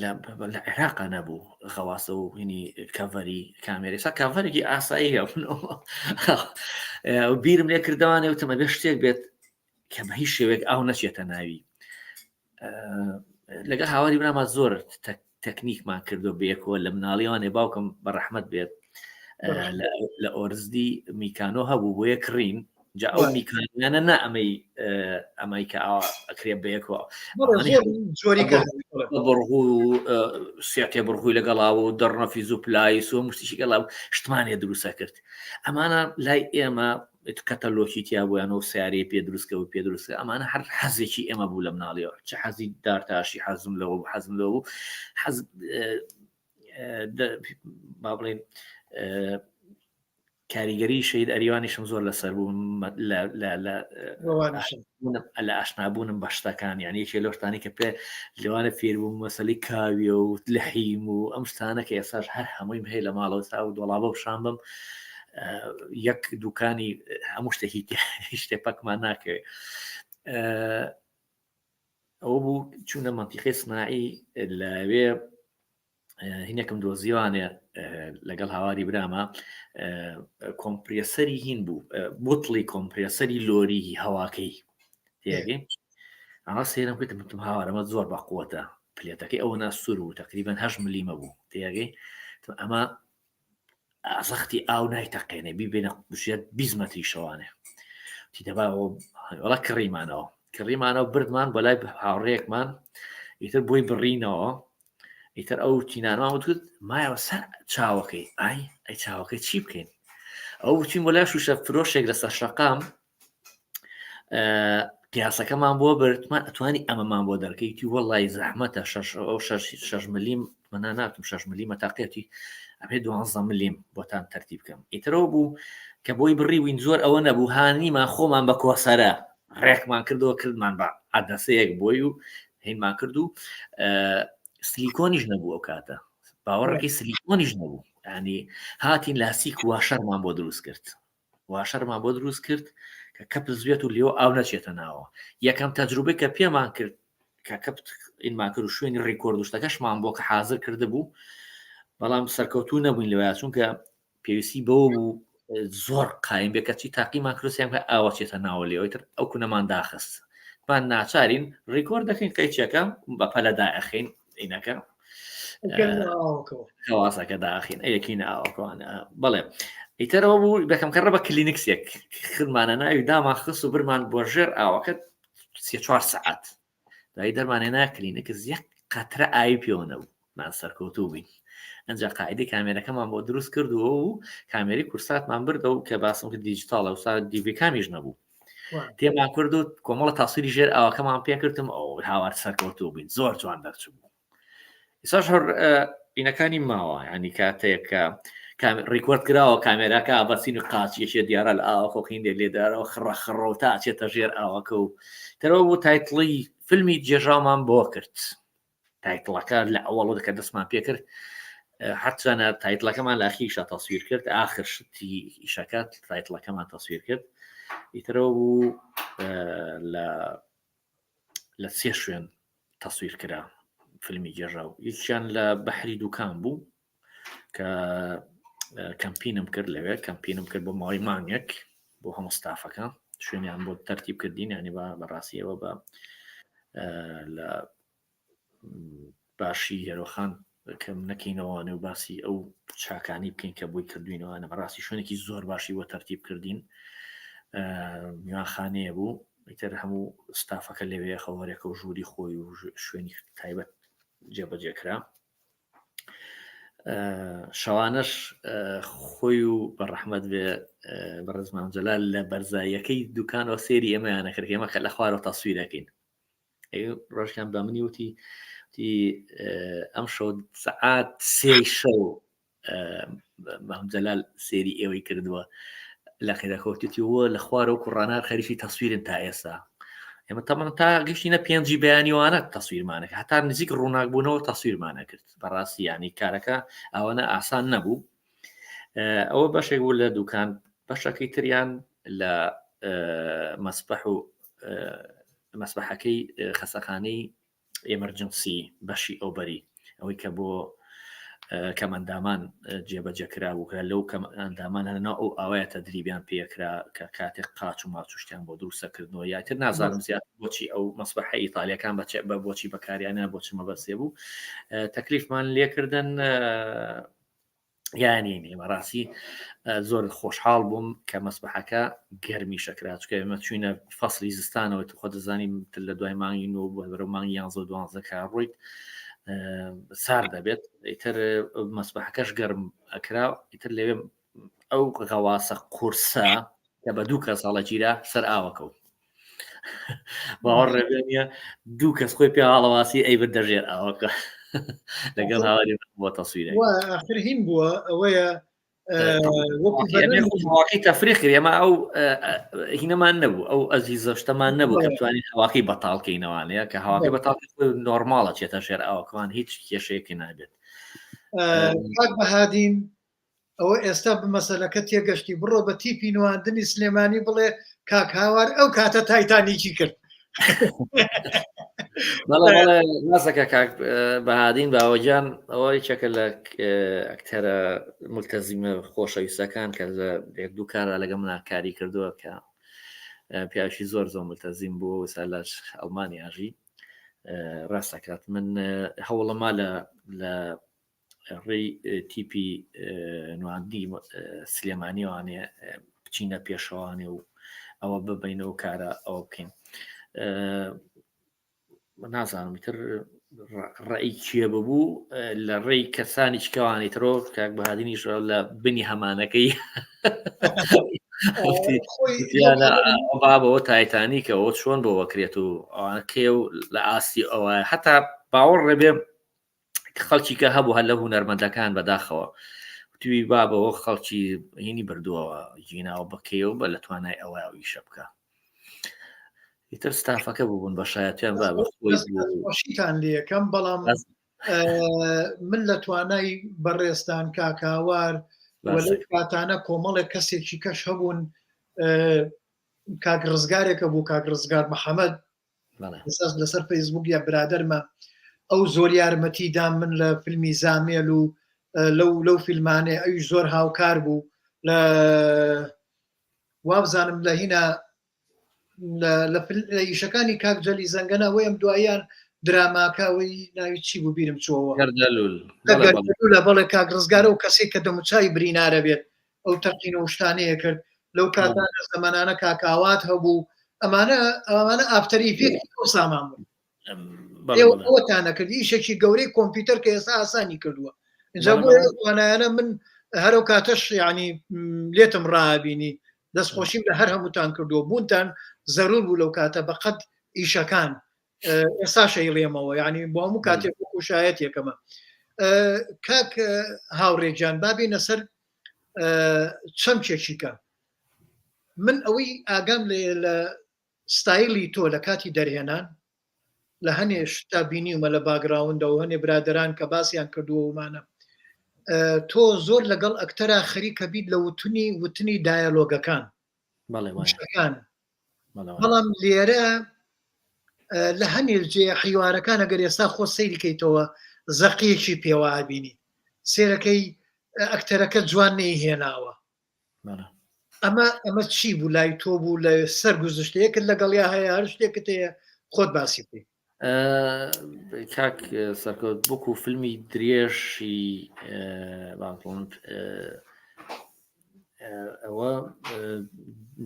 لە عێراقا نەبوو خەواسە و هینی کەڤەری کامێری سا کاڤەرێکی ئاسایی هەبوونەوە بیرم لێ کردوانێ وتمە بێ شتێک بێت کە بە هیچ شێوێک ئاو نەچێتە ناوی لەگە هاواری برامە زۆر تەکنیکمان کردو بێکەوە لە مناڵیوانێ باوکم بە ڕەحمەت بێت لە ئۆرزدی میکانۆ هەبوو بۆ یەکڕین جا ئەو میکانیانە نا ئەمەی کە ئەکرێ بەیەکەوە بڕغوو سێتێ بڕغووی لەگەڵاوە و دەڕنەفی زوو پلایس و مشتیشی گەڵاو شتمانێ دروستە کرد ئەمانە لای ئێمە کەتەلۆکی تیا بوویانەوە سیارەیە پێ دروستکە و پێ دروستکە ئەمانە هەر حەزێکی ئێمە بوو لە مناڵیەوە چه حەزی دارتاشی حەزم لەوە حەزم لەوە حەز با بڵێن کاریگەری شەید ئەریوانیشم زۆر لەسەر بوو لە ئاشنابوونم بە شتەکان، یعنی یەکێ لەو شتانی کە پێ لەوانە فێر بووم مەسەلەی کاویە و لەحیم و ئەم شتانە کە ئێساش هەر هەموویم هەیە لە ماڵەوە تا و دۆڵابە و شام بم یەک دوکانی هەموو شتێکی شتێ پەکمان ناکەوێت. ئەوە بوو چوونە مەنتیقی سناعی لەوێ هینەکەم دۆزیوانێ لەگەڵ هاواری برامە کۆمپرسەری هین بوو بوتڵی کۆمپرسەری لۆری هەواکەی تێگەی ئەمە سێرم کردم هاوارەمە زۆر بەقوتە پلێتەکەی ئەوە ناسوور و تقریبان 8 ملیمە بوو تێگەی ئەمە ئازەختی ئاو نایتەقێنێ بیبێنە بژێت 20 مەتری شەوانێ تی دەباوەڵە کڕیمانەوە بردمان بۆ لای هاوڕێکمان ئیتر بۆی بڕینەوە ئیتر ئەو تینانمان وتوت مایەوە سەر چاوەکەی ئەی چاوەکەی چی بکەین ئەو بچین بۆ لای شوشە فرۆشێک لەسەر شەقام قیاسەکەمان بۆ بردمان ئەتوانی ئەمەمان بۆ دەرکەیتی وەڵی زەحمەتە 6 ملیم منە ناتم 6 ملیمە تاقێتی ئەبێ 12 ملیم بۆتان تەرتیب بکەم ئیترەوە بوو کە بۆی بڕی وین زۆر ئەوە نەبوو هانیمان خۆمان بە کۆسەرە ڕێکمان کردەوە کردمان بە عەدەسەیەک بۆی و هینمان کرد و سلیکۆنیش نەبوو ئەو کاتە باوەڕێکی سلیکۆنیش نەبوو ینی هاتین لاستیک واشەرمان بۆ دروست کرد کە کەپ زوێت و لێەوە ئاو نەچێتە ناوە یەکەم تەجروبەی کە پێمان کرد کە کەپت ئینمان کرد و شوێنی ڕیکۆرد و شتەکەشمان بۆ کە حازر کرده بوو بەڵام سەرکەوتوو نەبووین لەوەیە چونکە پێویستی بەوە بوو زۆر قایم بێ کەچی تاقیمان کردسیان کە ئاوە چێتە ناوە لێەوەیتر ئەو کوونەمان داخست بان ناچارین ڕیکۆرد دەکەین قەیچەکە بە پەلەدا ئەخین عینەکە هەواسەکە داخین ئەیەکین ئاوەکەوانە بەڵێ ئیترەوە بوو بەکەم کەڕە بە کلینیکسێک خمانە ناوی دامان خست و برمان بۆ ژێر ئاوەکە 3-4 سعات دای دەرمانێنا کلینیکس یەک قەترە ئاوی پێوە نەبوو مان سەرکەوتوو بووین ئەنجا قاعدەی کامێرەکەمان بۆ دروست کردووە و کامێری کورساتمان بردە و کە باسم کرد دیجیتاڵە و سا دیڤ کامیش نەبوو تێمان کرد و کۆمەڵە تاسووری ژێر ئاوەکەمان پێکردم ئەو هاوار سەرکەوتوو بووین زۆر جوان دەرچوو بوو ئێساش هەر ئینەکانی ماوە ینی کاتێک ڕیکۆرد کراوە کامێراکە بەچین و قاچیەکێ دیارە لە ئاوەکەین دێ لێدارەوە خڕەخڕە و تا چێتە ژێر ئاوەکە و تەرەوە بوو تایتڵی فیلمی جێژاومان بۆ کرد تایتڵەکە لە ئەوڵ دەکە دەستمان پێکرد حتىانە تایتڵەکەمان لاخیشە تەسویر کرد آخر شتی ئیشەکەات تایتڵەکەمان تەسویر کرد ئیترەوە بوو لە 3 شوێن تەسویر کرا فیلمی جێژاو یەکیان لە بەحری دوکان بوو کە کەمپینم کرد لەوێ کەمپینم کرد بۆ ماوەی مانگێک بۆ هەموو ستافەکە شوێنیان بۆ تەرتیب کردین ینی بەڕاستیەوە بە لە باشی هێرۆخان کەم نەکەینەوەوانێ و باسی ئەو چاکانی بکەین کە بۆی کردوینەوەە بەڕاستی شوێنێکی زۆر باشی بۆ تەرتیب کردین میوانخانەیە بوو ئیتر هەموو ستافەکە لەوێ خەوەرێکە و ژووری خۆی و شوێنی تایبەت جێبەجێکرا شەوانەش خۆی و بەڕەحمەت بێ بەڕێزمان جەلال لە بەرزاییەکەی دوکانەوە سێری ئێمەیانە کرد ئێمە کە لە خوارەوە تەسویرەکەین ڕۆژیان بە منی وتی ئەم شەو سەعات 3 شەو مام جەلال سێری ئێوەی کردووە لە خێرەکەوتێتی وە لە خوارەوە کوڕانار خەریکی تەسویرن تا ئێستا ئێمە تەمەن تا گەشتینە 5 بەیانیوانە تەسویرمانەکە هەتا نزیک ڕووناک بوونەوە تەسویرمانە کرد بەڕاستی ینی کارەکە ئەوەنە ئاسان نەبوو ئەوە بەشێک بوو لە دوکان بەشەکەی تریان لە مەسبەح و مەسبەحەکەی خەسەخانەی ئێمەرجنسی بەشی ئەوبەری ئەوەی کە بۆ کەمەندامان جێبەجێکرا بووکە لەو ئەندامان هەنا ئەو ئاوایە تەدریبیان پێکرا کە کاتێک قاچ و ماچوشتیان بۆ دروستەکردنەوە یاتر نازانم زیاد بۆچی ئەو مەسبەحە ئیتالیەکان بە بۆچی بەکاریانە بۆچی مەبەستێ بوو تەکلیفمان لێکردن یانی بەڕاستی زۆر خۆشحاڵ بووم کە مەسبەحەکە گەرمی شەکرا چکە ئێمە چوینە فەسلی زستانەوە خۆ دەزانیم لە دوای مانگین و بەرەو مانگی 11-12 کار ڕوویت سار دەبێت ئیتر مەسبەحەکەش گەرم ئەکرا ئیتر لەوێ ئەو غەواسە قورسە کە بە 2 کەس هەڵەگیرا سەر ئاوەکەوت باوەڕ ڕێبێنە 2 کەس خۆی پێ هەڵەواسی ئەی بردە ئاوەکە لەگەڵ هاواری بۆ تەسویرە آخر هین بووە ئەوەیە وەکو هەواکی تەفریقی ئێمە ئەو هینەمان نەبوو ئەو ئەزیزە شتەمان نەبوو کە بتوانین هەواکی بەتاڵکەینەوانەیە کە هەواکی بەتاڵی نۆرماڵە چێتە ژێر ئەوکەوان هیچ کێشەیەکی نابێت. کاک بەهادین ئەوە ئێستا بمەسەلەکە تێگەشتی بڕۆ بە تیپی نواندنی سلێمانی بڵێ کاک هاوار ئەو کاتە تایتانیکی کرد. بەڵێ ناسەکە کاک بەهادین باوەجان ئەوەی چەکە لە ئەکتەرە مولتەزیمە خۆشەویستەکان کە لە دوو کارە لەگە منە کاری کردووە کە پیاوی زۆر مولتەزیم بوو وسا لە ئەڵمانیاژی ڕاستەکات من هەوڵەما لە ڕێی تیپی نواندنی سلێمانیوانێ بچینە پێشەوانێ و ئەوە ببینەوە کارە ئەوە بکەین. نازانم تر ڕێی چیە ببوو لە ڕێی کەسانی چکەوانی ترۆ کاک بەهادینیش لە بنی هەمانەکەی بابەوە تایتانیکەەوە چۆن بۆ وەکرێت و ئەوانەکێ و لە ئاستی ئەوە هەتا باوەڕ ڕێبێ خەڵکی کە هەبوو هەر لە هونەرمەندەکان بەداخەوە توی بابەوە خەڵکی هینی بردووەوە ژیناوە بکەوە بە لە توانای ئەوە ئیشە بکە. ئیتر ستافەکە بوون بە شایەتیان باشیتان لەکەم بەڵام من لە توانای بەڕێستان کاکاوار کاتانە کۆمەڵێک کەسێکی کەش هەبوون کاک ڕزگارێکە بوو کاک ڕزگار محەممەد لەسەر فەیسبوک یا برادەرمە ئەو زۆر یارمەتیدا من لە فیلمی زامێل و لەو فیلمانێ ئەوی زۆر هاوکار بوو لە وابزانم لە هینە لە ئیشەکانی کاک جەلی زەنگەنە وەم دواییان دراماکەوەی ناوی چی بوو بیرم چۆوە لە بەڵێ کاک ڕزگارە و کەسێک کە دەموچای برینارە بێت ئەو تەقین و شتانەیە کرد لەو کاتانە زەمانانە کاکاوات هەبوو ئەمانە ئافتەری فێکی ئەو سامان بوون ئەوەتانە کرد ئیشێکی گەورەی کۆمپیوتەر کە ئێستا ئاسانی کردووە اینجا بۆ توانایانە من هەرو کاتەش یعنی لێتم ڕابینی دەستخۆشیم لە هەر هەمووتان کردووە بوونتان زەرور بوو لەو کاتە بەقەت ئیشەکان ئێستا شەیڵێمەوە یعنی بۆ هەموو کاتێک شایەت یەکەمە. کاک هاوڕێجان بابینە سەر چەمچێکیکە من ئەوەی ئاگام لە ستایلی تۆ لە کاتی دەرهێنان لە هەنێ شتا بینیمە لە باگراوندە و هەنێ برادران کە باسییان کردووەمانە تۆ زۆر لەگەڵ ئەکتەرا خەریکە بیت لە وتنی دایەلۆگەکان بەڵام لێرە لە هەنێ جێ حیوارەکان ئەگەر ئێستا خۆ سەیریکەیتەوە زەقیەکی پێوە بینی سێرەکەی ئەکتەرەکە جوان نەیهێناوە ئەمە چی بوو لای تۆ بوو لە سەر گوزشتەیەکرد لەگەڵیا هەیە هەر شتێکت هەیە خۆت باسی بکەی. کاک سەرکەوت بۆکو فیلمی درێژی ئەوە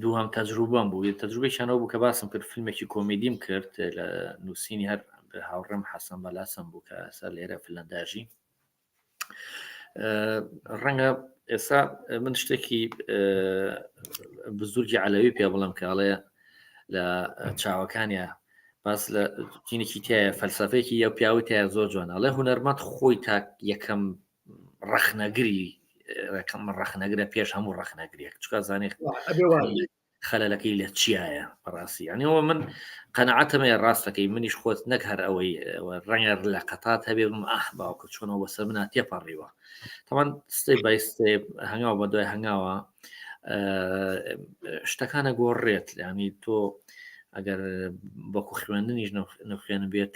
دووهەم تەجروبەم بوو تەجروبەیشانەوە بوو کە باسم کرد فیلمێکی کۆمیدیم کرد لە نووسینی هەر هاوڕێم حەسەن بەلاسم بوو کە سەر لێرە فلەنداژی ڕەنگە ئێستا من شتێکی بزورگی عەلەوی پێ بڵم کاڵێ لە چاوەکانیە باس لە تینێکی تایە فەلسەفەیەکی یا پیاوی تایە زۆر جوانە ئەڵێ هونەرمەند خۆی تا یەکەم ڕەخنەگرە پێش هەموو ڕەخنەگرێک چکە زانێ خەلەلەکەی لە چیایە بەڕاستی ینیەوە من قەنەعەتەمە ڕاستەکەی منیش خۆت نەک هەر ئەوەی ڕەنگە لە قەتات هەبێ باوکە چۆنەوە بەسەر منە تێپەڕیوە تەمان ستێپ بای ستێپ هەنگاو بە دوای هەنگاوە شتەکانە گۆڕێت ینی تۆ ئەگەر بەکو خوێندنیش نەخوێنم بێت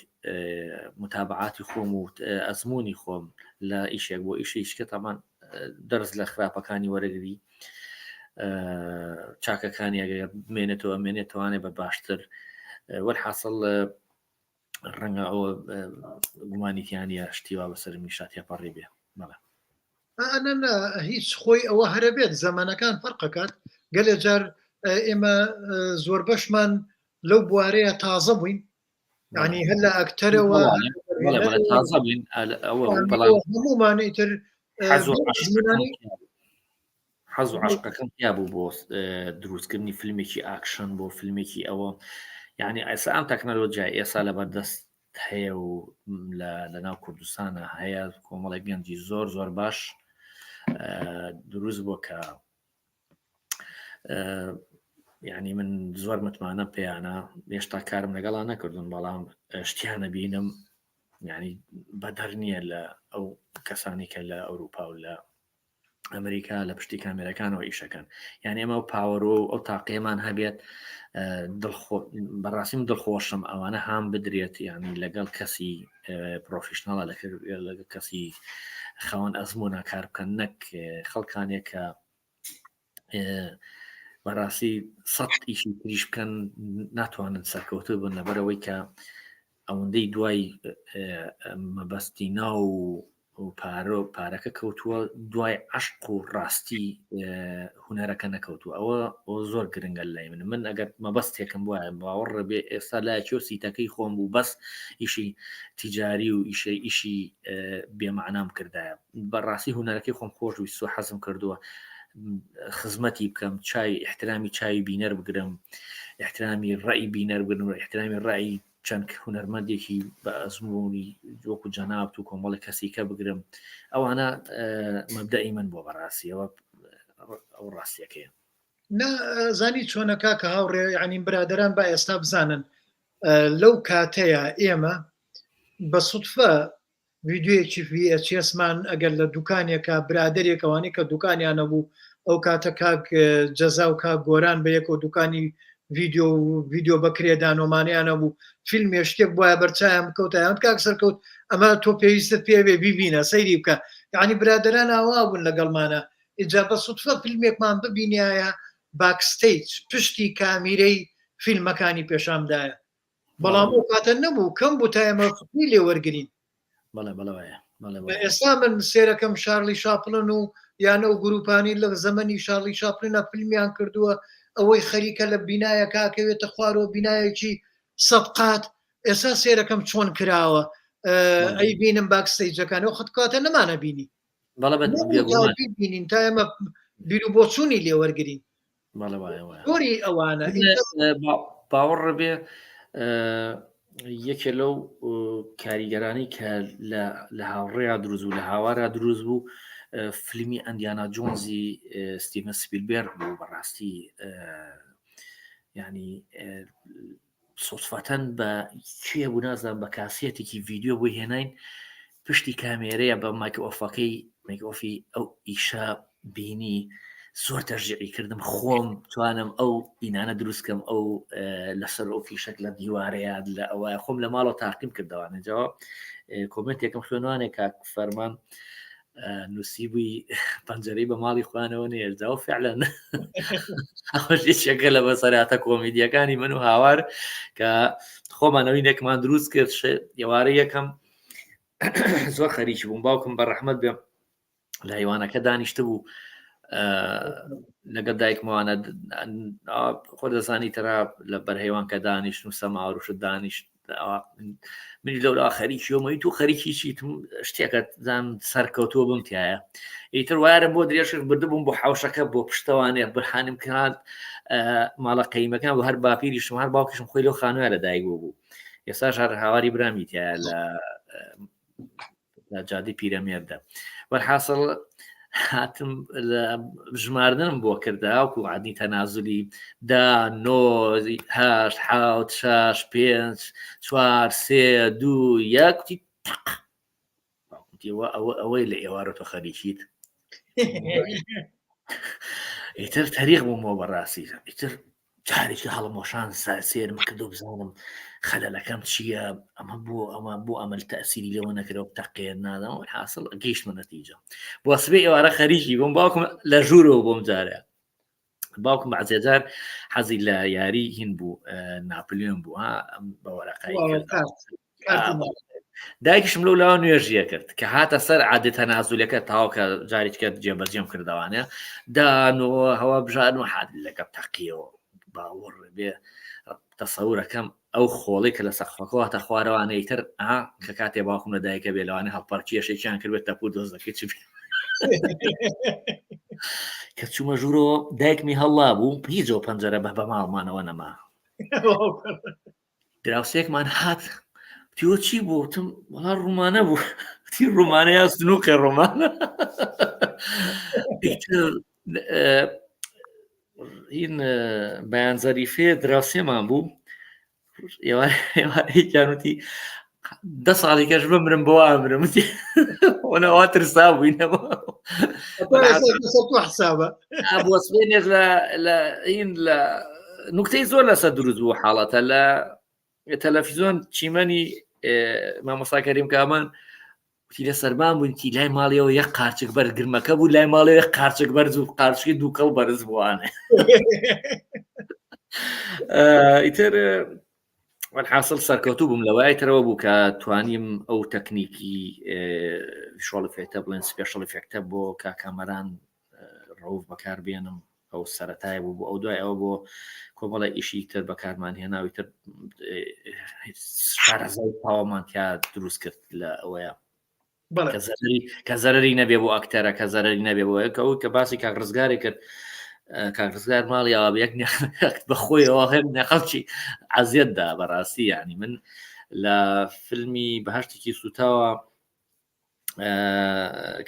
متابعاتی خۆم و ئەزمموی خۆم لە ئیشێک بۆ ئیشکە تامان دەرز لە خراپەکانی وەرەگری چاکەکانی ئەگەر بمێنێتەوە مێنێتوانێت بە باشتر وەرحاصل ڕەنگە ئەوە گومانیتیانە شتیوا بەسەر میشاتیا پەڕێ بێ بەڵێ هیچ خۆی ئەوە هەرە بێت زەمانەکان فەرقەکات گەلێ جار ئێمە زۆر بەشمان لەو بوارەیە تازە بووین ینی هەر لە ئەکتەرەوە تازە بووین هەمومانە ئیتر حەز و عاشقەکەم یا بوو بۆ دروستکردنی فیلمێکی ئاکشن بۆ فیلمێکی ئەوە یعنی ئەسا ئەم تەکنەلۆجیای ئێسا لە بەردەست هەیە و لە ناو کوردستانە هەیە کۆمەڵی گەنجی زۆر باش دروست بووە کە یعنی من زۆر متمانە پێیانە هێشتا کارم لەگەڵا نەکردون بەڵام شتیانە بینم یعنی بەدەر نییە لە ئەو کەسانی کە لە ئەوروپا و لە ئەمریکا لە پشتی کامێرەکانەوە ئیشەکەن یعنی ئەمە و پاوەڕۆ ئەو تاقیەمان هەبێت بەڕاستیم دڵخۆشم ئەوانە هام بدرێت یعنی لەگەڵ کەسی پرۆفیشناڵە لەگەڵ کەسی خەوەن ئەزمونە کار بکەن نەک خەڵکانێک کە بەڕاستی سەد ئیشی تریش بکەن ناتوانن سەرکەوتو بن لەبەرەوەی کە ئەوەندەی دوای مەبەستی ناو و پارەکە کەوتووە دوای عشق و ڕاستی هونەرەکە نەکەوتووە ئەوە زۆر گرنگە لای من ئەگەر مەبەستێکم وایە باوەڕە بێ ئێستا لایەکی سیتەکەی خۆم بوو بەس ئیشی تیجاری و ئیشی بێمەعنام کردایە بەڕاستی هونەرەکەی خۆم خۆش ویست و حەزم کردووە خزمەتی بکەم احترامی چاوی بینەر بگرم احترامی ڕای بینەر بگرم و احترامی ڕای چەند هونەرمەندێکی بە ئەزمموی جۆک و جەناب و کۆمەڵی کەسیکە بگرم ئەوانە مەبدەئی من بۆ بەڕاستیەوە ئەو ڕاستیەکەیە زانی چۆنەکە کە هاوڕێ ینی برادران با ئێستا بزانن لەو کاتەیە ئێمە بە سوودفە ویددیوەیەکی VHSمان ئەگەر لە دوکانێکە برادێکەوانی کە دوکانیانە بوو ئەو کاتە کاک جەزا و کاک گۆران بە یەک و دوکانی ویددیو بەکرێدانۆمانیانە بوو فیلمێ شتێک بواە بەرچیان بکەوت یان کاک سەرکەوت ئەمە تۆ پێویستت پێوێ بیبینە سەیری بکە یعنی برادران ئاوا بوون لەگەڵمانە ئجا بە سوودفە فیلمێکمان ببینایە باکستیج پشتی کامیرەی فیلمەکانی پێشامدایە بەڵام ئەو کاتە نەبوو کەم بوو تا ئێمە فیلمی لێ وەرگین ئێستا من سێرەکەم شارلی شاپڵن و یانە و گروپانی لە زەمەنی شارلی شاپلنە فیلمیان کردووە ئەوەی خەریکە لە بینایە کاکەوێتە خوارەوە بینایەکی سەبقات ئێستا سێرەکەم چۆن کراوە ئەی بینم باکستیجەکان و خەتکاتە نەمانە بینی بینین تا ئێمە بیر و بۆچوونی لێ وەرگین گۆری ئەوانە باوەڕ بێ یەکێ لەو کاریگەرانی کە لە هاوڕێیا دروست و لە هاوارە دروست بوو فیلمی ئەندیانا جۆنزی ستیڤن سپیلبێرگ بوو بەڕاستی ینی سۆسفەتەن بە چیە بوو نازان بە کاسێتێکی ڤیددیو بۆی هێناین پشتی کامێرەیە بە مایکۆفەکەی مایکۆفی ئەو ئیشە بینی زۆر تەرجیعی کردم خۆم توانم ئەو ئینانە دروستکەم ئەو لەسەر ئەو فیشک لە دیوارەیە لە ئەوە خۆم لە ماڵەوە تاقیم کردوانە جاوە کۆمنتێکم خوێنوانێ کاک فەرمان نووسیبووی پەنجەرەی بە ماڵی خوانەوە نێژدا و فعلەن ئەوەشێکە لە بەسەراتە کۆمیدیەکانی من و هاوار کە خۆمانەوەی نێکمان دروست کرد ئێوارە یەکەم زۆر خەریکی بووم باوکم بە ڕەحمەت بێ لە هەیوانەکە دانیشتە بوو لەگەڵ دایکمانە خۆ دەزانی تەرا لە بەرهەیوانکە دانیشت و سەماوەڕوشت دانیشت منی لەولا خەریکیۆمەی تو خەریکی چیتم شتێکت زان سەرکەوتووە بم تایە ئیتر وارم بۆ درێژ بردبووم بۆ حوشەکە بۆ پشتەوانێ برهانم کرد ماڵە قەیمەکان بۆ هەر باپیریشم هەر باوکیشم خۆی لەو خانووە لە دایک بوو ئێستا هەر هاواری برامی تایە لە جادی پیرەمێردا وەرحاصل هاتم ژماردنم بۆ کرداوکو عادی تەنازلی 10 9 8 7 6 5 4 3 2 1 ئەوەی لە ئێوارە تۆ خەریکیت ئیتر تەریق بوومەوە بەڕاستی ئیتر جارێکی هەڵمۆشان سێرم کردو بزانم خەلەلەکەم چییە ئەمە بۆ ئەمەل تەسیری لەوە نەکرەوە تەقێت نادام و حاصل گەیشتمە نەتیجە بۆ سبێ ئێوارە خەریکی بۆم باوکم لە ژوورەوە بۆم جارە باوکم بەعزێجار حەزی لە یاری هین بوو ناپلیۆن بوو بە وەرەقای دایکشم لەو لاوە نوێژیە کرد کە هاتە سەر عادێ تەنازولەکە تاوکە جارێککە جێبەجێم کردوانە دانەوە هەوا بژان و حاد لەگە تەقیەوە باوەڕ بێ تەسەورەکەم ئەو خۆڵی کە لە سەقفەکەەوە هاتە خوارەوانەی تر کە کاتێ باوکم لە دایکە بێ لەوانە هەڵپەرکێشێکیان کردێت تەپور دۆزەکەی چ کە چوومە ژوورەوە دایکمی هەڵا بوو هیچەوە پەنجەرە بە ماڵمانەوە نەما دراوسێکمان هات تیۆ چی بوو وتم وڵا ڕوومانە بوو تی ڕوومانەیە سنووکە ڕۆمانە هین بەیان زەریفێ دراوسێمان بوو هیچیانوتی 10 ساڵی کەش بمرم بۆ ئامرم وەنەوا ترسا بووینەوە حسابە بۆ سبێنێک لە هین لە نوکتەی زۆر لەسەر دروست بوو حاڵەتە لە تەلەڤیزۆن چیمەنی مامۆستاکەریم کامان وتی لە سەربان بووینتی لای ماڵیەوە یەک قارچک بەر گرمەکە بوو لای ماڵەوە یەک قارچک بەرز و قارچکی دووکەڵ بەرز بووانێ ئیتر حاصل سەرکەوتوو بووم لەوای ترەوە بوو کە توانیم ئەو تەکنیکی شۆڵ فێتە بڵێن سپێشڵ فێکتە بۆ کاکامەران ڕەوف بەکاربێنم ئەو سەرەتای بوو بۆ ئەو دوای ئەوە بۆ کۆمەڵە ئیشی تر بەکارمان هێناوی تر شارەزای پاوەمانتیا دروست کرد لە ئەوەیە کە زەرری نەبێ بۆ ئەکتەرە کە زەرری نەبێ بۆ ئەوە کە باسی کاکڕزگاری کرد کاکڕزگار ماڵی ئەوە یەک بەخۆیەوە هێن نەخەڵکی عەزیەتدا بەڕاستی یعنی من لە فیلمی بەهەشتێکی سوتاوە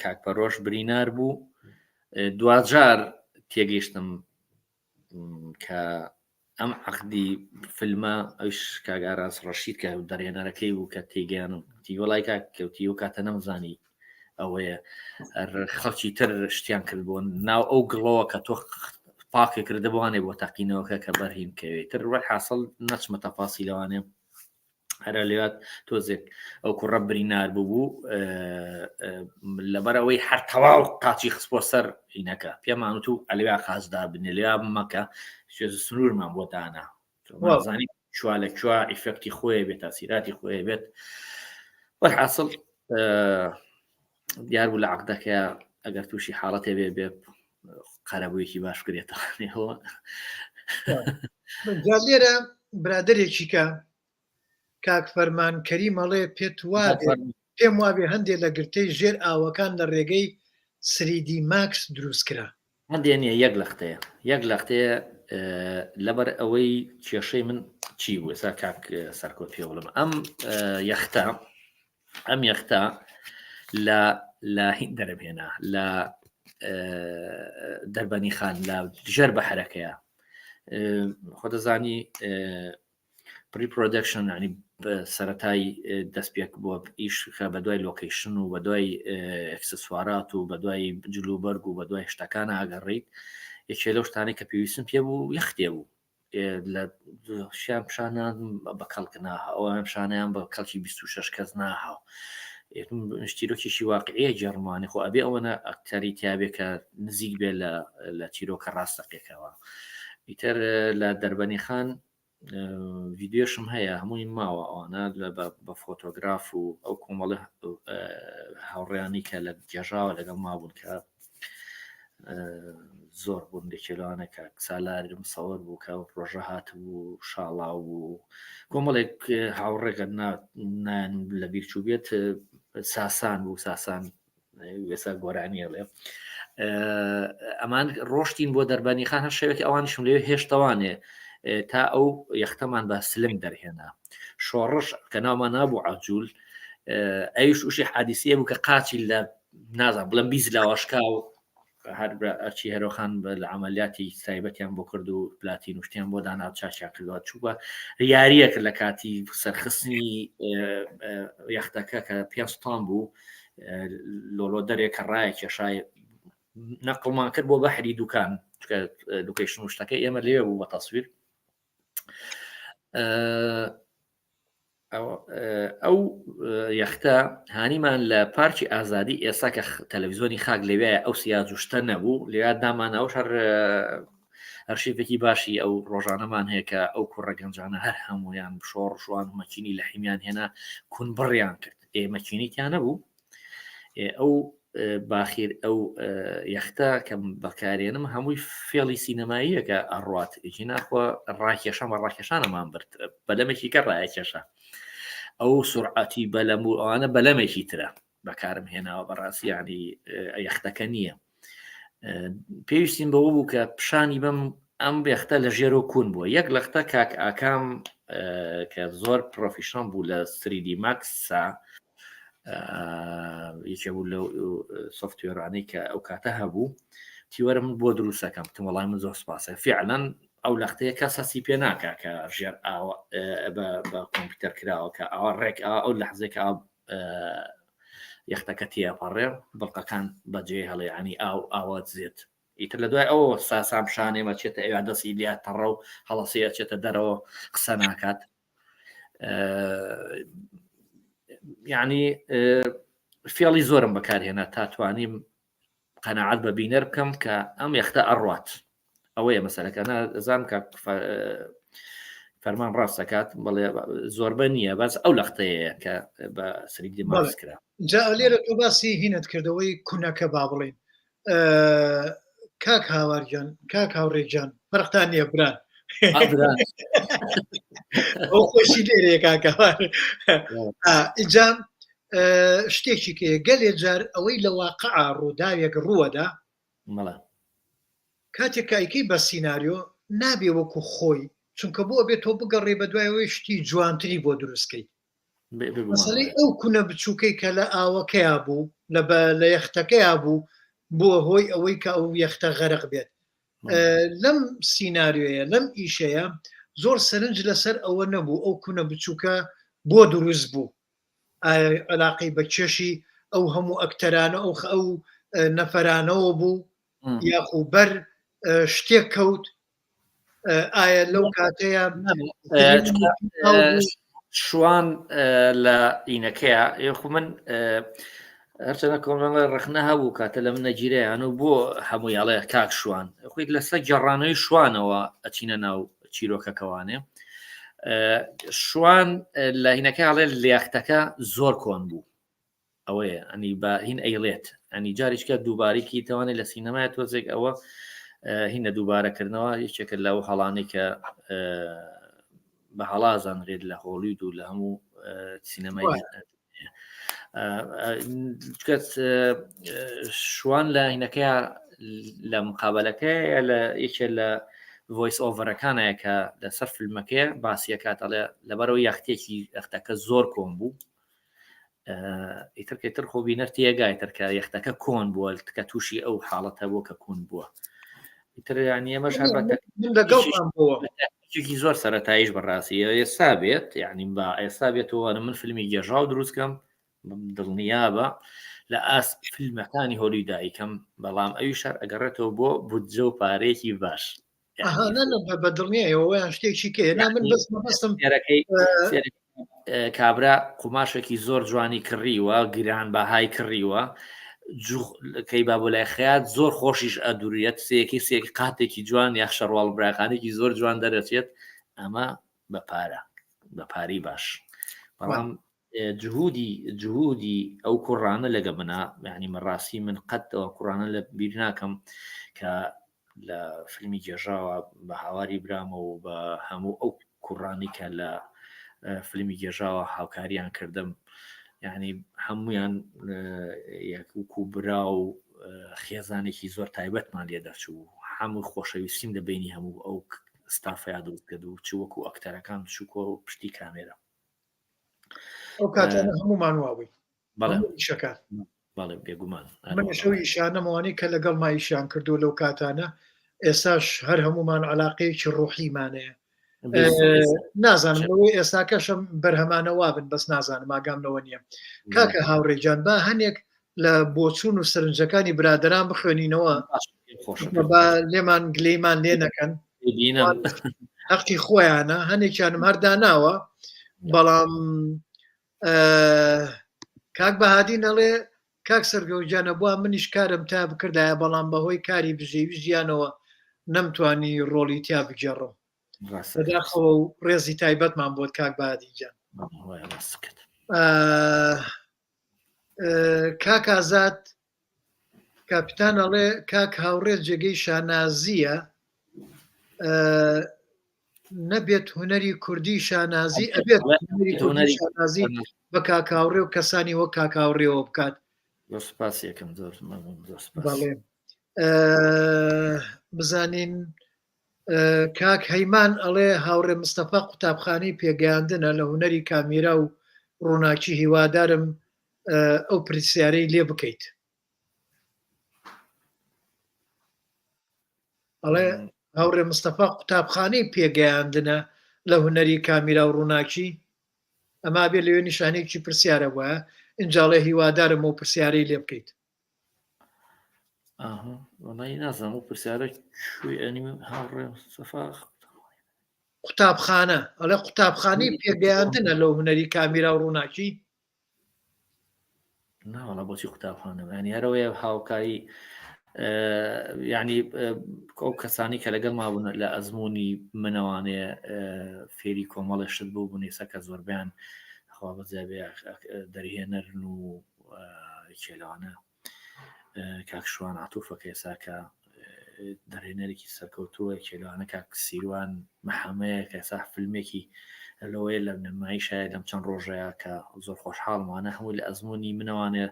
کاکپەرۆش برینار بوو دوجار تێگەیشتم کە ئەم عەقدی فیلمە ئەوش کاگاراس ڕەشید کە دەڕێنەرەکەی بوو کە تێگەیانم وڵای کاکەوتی و کاتە نەمزانی ئەوەیە خەڵکی تر شتیان کردبوون ناو ئەو گڵەوە کە تۆ پاکە کردبوانێ بۆ تاقینەوەکە کە بەرهیم کەوێت تر ڕای حاصل نەچمە تەفاسی لەوانێ هەرە لێوات تۆزێک ئەو کوڕە برینار بوو لەبەرەوەی هەر تەواو قاچی خستبۆ سەر عینەکە پێمان و ئەلێوا خازدار بنێ لێوا مەکە سنوورمان بۆ دانا زانی چوا لە کووا ئیفەکتی خۆی بێت تاسیراتی خۆی بێت وەرحاصل دیار بوو لە عەقدەکە ئەگەر تووشی حاڵەتێ بێ قەرەبوویەکی باش کرێتەوە لێرە برادێکی کە کاک فەرمان کەریم ئەڵێ پێت پێم وابێ هەندێک لە گرتەی ژێر ئاوەکان لە ڕێگەی 3D Max دروستکرا هەندێ نیە یەک لەختەیە لەبەر ئەوەی کێشەی من چی بوو ئێستا کاک سەرکۆت پێ بڵم ئەم یەختە لە هین دەرەبێنە لە دەربەنی خان لە ژەر بە حرەکەیە خۆ دەزانی پری پرۆدەکشن ینی سەرەتای دەست پێک بۆ ئیشکە بە دوای لۆکیشن و بە دوای ئەکسسوارات و بە دوای جلوبەرگ و بە دوای شتەکان ئاگەڕیت یەکێ لەو شتانەی کە پێویستم پێ بوو یەختێ بوو لە شیان پیشانیان بە کەڵک ناها ئەوان پیشانیان بە کەڵکی 26 کەس ناهاو شتیرۆکیشی واقعەیە جەرمانی خۆ ئەبێ ئەوەنە ئەکتەری تیابێ کە نزیک بێ لە چیرۆکە ڕاستەقێکەوە ئیتر لە دەربەنی خان ڤیددیۆشم هەیە هەمووی ماوە ئەوانە بە فۆتۆگراف و ئەو کۆمەڵە هاوڕێیانی کە لە جێژاوە لەگەڵ مابوون کە زۆر بوون دەکێلوانە کە سالارم سەوەر بوو کە ڕۆژە هات بوو شاڵاو بوو کۆمەڵێک هاوڕێگە نان لە بیرچوو بێت ساسان بوو ساسان وێسا گۆرانیە لێ ئەمان ڕۆشتین بۆ دەربانی خان هەر شەوێکی ئەوانشم لێ هێشتەوانێ تا ئەو یەختەمان بە سلنگ دەرهێنا شۆڕش کە ناومان نابوو عجول ئەوش وشی حادیسیە بوو کە قاچی لە نازان بڵم بیز لاوەشکا و هەر ئەرچی هەرۆخان لە عملیاتی تایبەتیان بۆ کرد و پلاتین وشتیان بۆ دانا چاچیا کردوە چووبە یاریە کرد لە کاتی سەرخستنی یەختەکە کە پێستان بوو لۆلۆ دەرێکە ڕایە کێشای نەقڵمان کرد بۆ بەحری دوکان لوکیشن وشتەکە ئێمە لێ بوو بە تەسویر ئەو یەختە هانیمان لە پارکی ئازادی ئێستا کە تەلەڤیزۆنی خاک لەوێە ئەو سیاجوشتە نەبوو لێیا دامانە ئەو هەر هەرشێفێکی باشی ئەو ڕۆژانەمان هەیە کە ئەو کوڕە گەنجانە هەر هەمویان شۆڕ شوان مەچینی لە حیمیان هێنا کون بڕیان کرد ئێمەچینیتیان نەبوو ئەو باخیر ئەو یەختە کەم بەکارێنم هەمووی فێڵی سینەماییە کە ئەڕات ژیناخوا ڕاکێشە بە ڕاکێشانەمان برد بەلەمێکی کە ڕایەکێشە ئەو سورعاتی بەلەم و ئەوانە بەلەمێکی ترە بەکارم هێناوە بەڕاستی ینی یەختەکە نییە پێویستیم بەوە بوو کە پیشانی بەم ئەم یەختە لە ژێر و کوون بووە یەک لەختە کاک ئاکام کە زۆر پرۆفیشنال بوو لە 3D Max یەکێ بوو لەو سۆفتوێرانەی کە ئەو کاتە هەبوو تیوەرە من بۆ دروستەکەم تم وەڵام من زۆر سپاسە فعلەن ئەو لەختەیە کە سەسی پێ ناکە کە ژێر بە کۆمپیوتەر کراوە کە ئەوە ڕێک ئەو لەحزێک یەختەکە تێپەڕێ بڵقەکان بەجێ هەڵێیانی ئاوە زێت ئیتر لە دوای ئەو ساسام شانێمە چێتە ئەوە دەستی لات تەڕە و هەڵەسەیە چێتە دەرەوە قسە ناکات یعنی فێڵی زۆرم بەکارهێنا تاتوانیم قەناعەت بە بینەر بکەم کە ئەم یەختە ئەڕوات ئەوەیە مەسەلەکە نازانم کە فەرمان ڕاستەکات بەڵێ زۆربە نییە باز ئەو لەختەیە کە بە سریدی ماس کرا جا لێرە تۆ باسی هینت کردەوەی کوونەکە با بڵێن کاک هاوارجان کاک هاوڕێجان فەرقتان نییە بران ئەو خۆشی لێرەیە کاکەوار ئیجا شتێکی کێ گەلێ جار ئەوەی لە واقعا ڕووداوێک ڕووەدا کاتێک کایکەی بە سیناریۆ نابێ وەکو خۆی چونکە بۆ بێت تۆ بگەڕێ بە دوایەوەی شتی جوانتری بۆ دروستکەیت مەسەلەی ئەو کوونە بچووکەی کە لە ئاوەکەیا بوو لە یەختەکەیا بوو بۆ هۆی ئەوەی کە ئەو یەختە غەرق بێت لەم سیناریۆیە لەم ئیشەیە زۆر سەرنج لەسەر ئەوە نەبوو ئەو کوونە بچووکە بۆ دروست بوو علاقەی بە کێشی ئەو هەموو ئەکتەرانە ئەو نەفەرانەوە بوو یاخو بەر شتێک کەوت ئایا لەو کاتەیە شوان لە ئینەکەیە یخو من هەرچەنە کۆمەڵە ڕخنە هەبوو کاتە لە من نەگیرەیان و بۆ هەموویاڵەیە کاک شوان خۆیت لەسەر گەڕانەوەی شوانەوە ئەچینە ناو چیرۆکەکەوانێ شوان لە هینەکەڵێ لیاختەکە زۆر کۆن بوو ئەوەیە ئەنی بە هین ئەیڵێت ئەنی جاریشکە دووبارێکی تەوانێت لە سینەمای تۆزێک ئەوە هینە دووبارەکردنەوە یەکێکە لەو هەڵانەی کە بە هەڵازانرێت لە هۆلیود و لە هەموو سینەمای شوان لە هینەکەی لە مقابلەکەی لە یەکێ لە ڤۆیس ئۆڤەرەکانەیە کە لەسەر فیلمەکەی باسیەکاتەڵێ لەبەرەوە یاختێکی یەختەکە زۆر کۆن بوو ئیترکەتر خۆبینەر تێگایتر کە یەختەکە کۆن بووە کە تووشی ئەو حاڵەتە بۆ کە کۆن بووە ئیتریانی ئەمەش هەربەتێکی زۆر سەرەتاییش بەڕاستی ئێستا بێت یعنی با ئێستا بێتەوە من فیلمی گێژاو دروستکەم دڵنیابە لە ئاس فیلمەکانی هۆلیوداییکەم بەڵام ئەوی شار ئەگەڕێتەوە بۆ بودجە و پارێکی باش بە دڵنیایەوەیان شتێکی کێ من بەستم کابرا قوماشێکی زۆر جوانی کڕیوە گران بەهای کڕیوە کەی با بۆ لای خەیات زۆر خۆشیش ئەدوریەت سێکی سێکی قاتێکی جوان یا شەڕواڵ براقانێکی زۆر جوان دەرەچێت ئەمە بە پاری باش بەڵام جهودی ئەو کوڕانە لەگە منە یعنی مەڕاستی من قەتەوە کوڕانە لە بیر ناکەم کە لە فیلمی گێژاوە بە هاواری برامە و بە هەموو ئەو کوڕانی کە لە فیلمی گێژاوە هاوکاریان کردم یعنی هەمویان یەکوکو برا و خێزانێکی زۆر تایبەتمان لێ دەچوو هەموو خۆشەویستیم دەبینی هەموو ئەو ستافیا دروست کرد و چ وەکو ئەکتەرەکان چووکۆ و پشتی کامێرە ئەو کاتانە هەمومان واوی شەکات بەڵێ بێگومان منشەوی شانەمەوانی کە لەگەڵ مایشان کردو لەو کاتانە ئێستاش هەر هەمومان علاقەیەکی ڕوحیمانەیە نازانم ئێستاکەشم بەرهەمانە وابن بەس نازانم ئاگامنەوە نییە کاکە هاوڕێجان با هەنێک لە بۆچوون و سەرنجەکانی برادران بخوێنینەوە لێمان گلەیمان لێ نەکەن حەقی خۆیانە هەنێکیانم هەرداناوە بەڵام کاک بەهادی نەڵێ کاک سەرگەوجانە بووە منیش کارم تا بکردایە بەڵام بەهۆی کاری بژێوی ژیانەوە نەمتوانی ڕۆڵی تیا بگێڕم بەداخەوە و ڕێزی تایبەتمان بۆت کاک بەهادیجان کاک ئازاد کاپیتان ئەڵێ کاک هاوڕێز جێگەی شانازیە نەبێت هوەری کوردی شانازی ئەبێت هوەری شانازی بە کاکاوڕێ و کەسانی وەک کاکاوڕێەوە بکات سپاسیەکەم زۆر بزانین کاک هەیمان ئەڵێ هاوڕێ مستەفا قوتابخانەی پێگەیاندنە لە هوەری کامیرا و ڕووناکی هیوادارم ئەو پرسیارەی لێ بکەیت ئەڵێ هاوڕێ مستەفا قوتابخانەی پێگەیاندنە لە هونەری کامیرا و ڕووناکی ئەما بێ لەوێ نیشانێکی پرسیارە وایە ئینجاڵێ هیوادارم و پرسیارەی لێ بکەیت وڵی نازانم و پرسیارە هاوڕێ مستەفا قوتابخانە ئەڵێ قوتابخانەی پێگەیاندنە لەو هونەری کامیرا و ڕووناکی ناوەڵە بۆچی قوتابخانە ینی هەرەوەی هاوکاری یعنی ئەو کەسانی کە لەگەڵ مابوون لە ئەزمموی منەوانەیە فێری کۆمەڵی شت بوو بوونی سەکە زۆربیان خوا بەجێبێ دەرهێنەرن و کێلانە کاکشوان عاتوفەکە ئێساکە دەرهێنەرێکی سەرکەوتووە کێلانە کاک سیروان مەحەمەیە کە ئێسا فیلمێکی لەوەیە لە نمایشایە لەم چەند ڕۆژەیە کە زۆر خۆشحاڵمانە هەموو لە ئەزمموی منەوانێ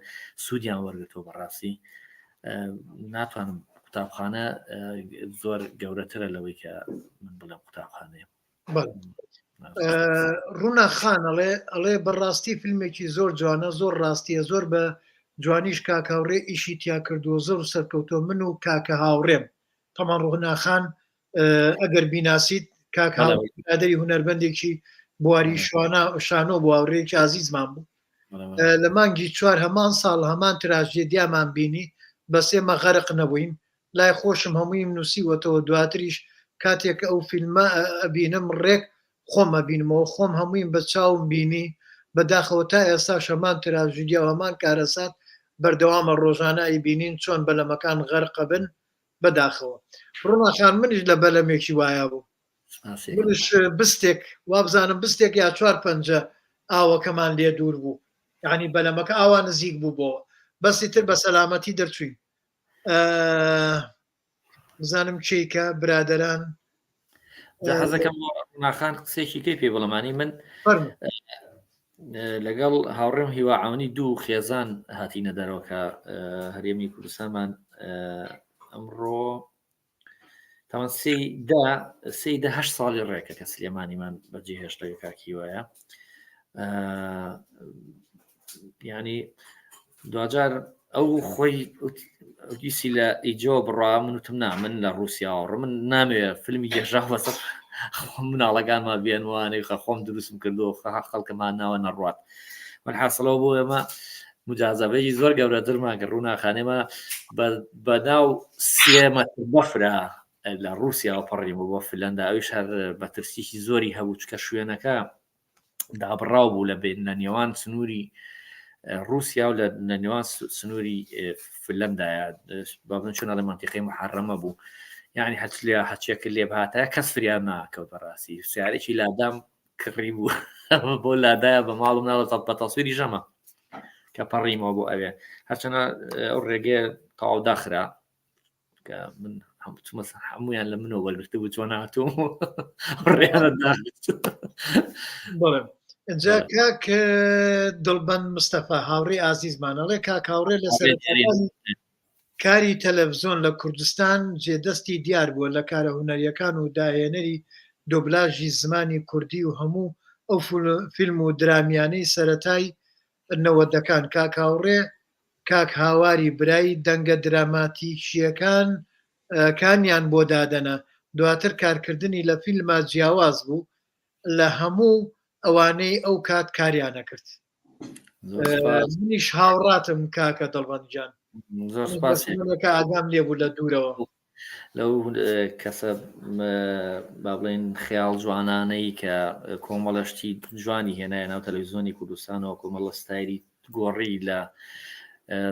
سوودیان وەرگتەوە بەڕاستی ناتوانم قوتابخانە زۆر گەورەترە لەوەی کە من بڵێم قوتابخانەیە ڕوونا خان ئەڵێ بەڕاستی فیلمێکی زۆر جوانە زۆر ڕاستیە زۆر بە جوانیش کاکە هاوڕێ ئیشی تیا کردووە زۆر و سەرکەوتۆ من و کاکە هاوڕێم تەمان ڕووناخان ئەگەر بیناسیت کاک هاوڕێی هونەربەندێکی بواری شانۆ بۆ هاوڕێکی عزیزمان بوو لە مانگی 4 هەمان ساڵ هەمان تراژێدیامان بینی بەسێمە غەرق نەبووین لای خۆشم هەموویم نووسیوەتەوە دواتریش کاتێک ئەو فیلمە ئەبینم ڕێک خۆم ئەبینمەوە خۆم هەموویم بە چاوم بینی بەداخەوە تا ئێستا شەمان تراژیدیا و هەمان کارەسات بەردەوامە ڕۆژانایی بینین چۆن بەلەمەکان غەرقە بن بەداخەوە ڕووناخان منیش لە بەلەمێکی وایە بوو منش بستێک وابزانم بستێک یا 4-5 ئاوەکەمان لێ دوور بوو یعنی بەلەمەکە ئاوا نزیک بوو بۆ بەسی تر بە سەلامەتی دەرچوین بزانم چیکە برادەران حەزەکەم ڕووناخان قسێکی کەی پێ بڵەمانی من لەگەڵ هاوڕێم هیواعاونی دوو خێزان هاتینە دەرەوەکە هەرێمی کوردستانمان ئەمڕۆ تاوان سێدە 8 ساڵی ڕێکە کە سلێمانیمان بەجێ هێشتەوە کاکی وایە ینی دوجار ئەو خۆی دیسی لە ئیجۆ بڕا من وتم نا من لە رووسیاوەڕ من نامەوێت فیلمی گەژاو بەسەر مناڵەکانمان بێنوانەی خە خۆم دروستم کردو خەڵکەمان ناوە نەڕات من حاصلەوە بۆ ئێمە مجازەبەیی زۆر گەورەترمان کە ڕووناخانێمە بە ناو 3 مەتر بەفرە لە رووسیاوە پەڕیمە بۆ فلەندا ئەویش هەر بەترسیی زۆری هەبوو چکە شوێنەکە دابڕاو بوو لە بێنە نێوان سنووری رووسیا و لە نێوان سنووری فلەندایە بابن چۆن لە منتیقی محەڕەمە بوو یعنی هەچێک لێ بهاتە کەس فریان ناکەوت بەڕاستی سیارێکی لادام کڕی بوو بۆ لادایە بە ماڵم ناڵە بە تەسویری ژەمە کە پەڕیمەوە بۆ ئەوێ هەرچەنە ئەو ڕێگەیە تەواو داخرا کە من هەمویان لە منەوە وەرگرتە بوو چۆن هاتووم ڕێیانە داخست اینجا کاک دڵبەند مستەفا هاوڕێی ئازیزمانەڵێ کاک هاوڕێ لەسەر کاری تەلەڤزیۆن لە کوردستان جێدەستی دیار بووە لە کارە هونەریەکان و داهێنەری دۆبلاژی زمانی کوردی و هەموو ئەو فیلم و درامیانەی سەرەتای نەوەدەکان کاک هاوڕێ کاک هاواری برایی دەنگە دراماتیکیەکان کانیان بۆ دادەنە دواتر کارکردنی لە فیلمە جیاواز بوو لە هەموو ئەوانەی ئەو کات کاریانە کرد منیش هاوڕاتم کاکە دڵبەندجان کە ئاگام لێبوو لە دوورەوە لەو کەسە با بڵێن خیاڵ جوانانەی کە کۆمەڵەشتی جوانی هێنایە ناو تەلەڤیزیۆنی کوردستانەوە کۆمەڵە ستایری گۆڕی لە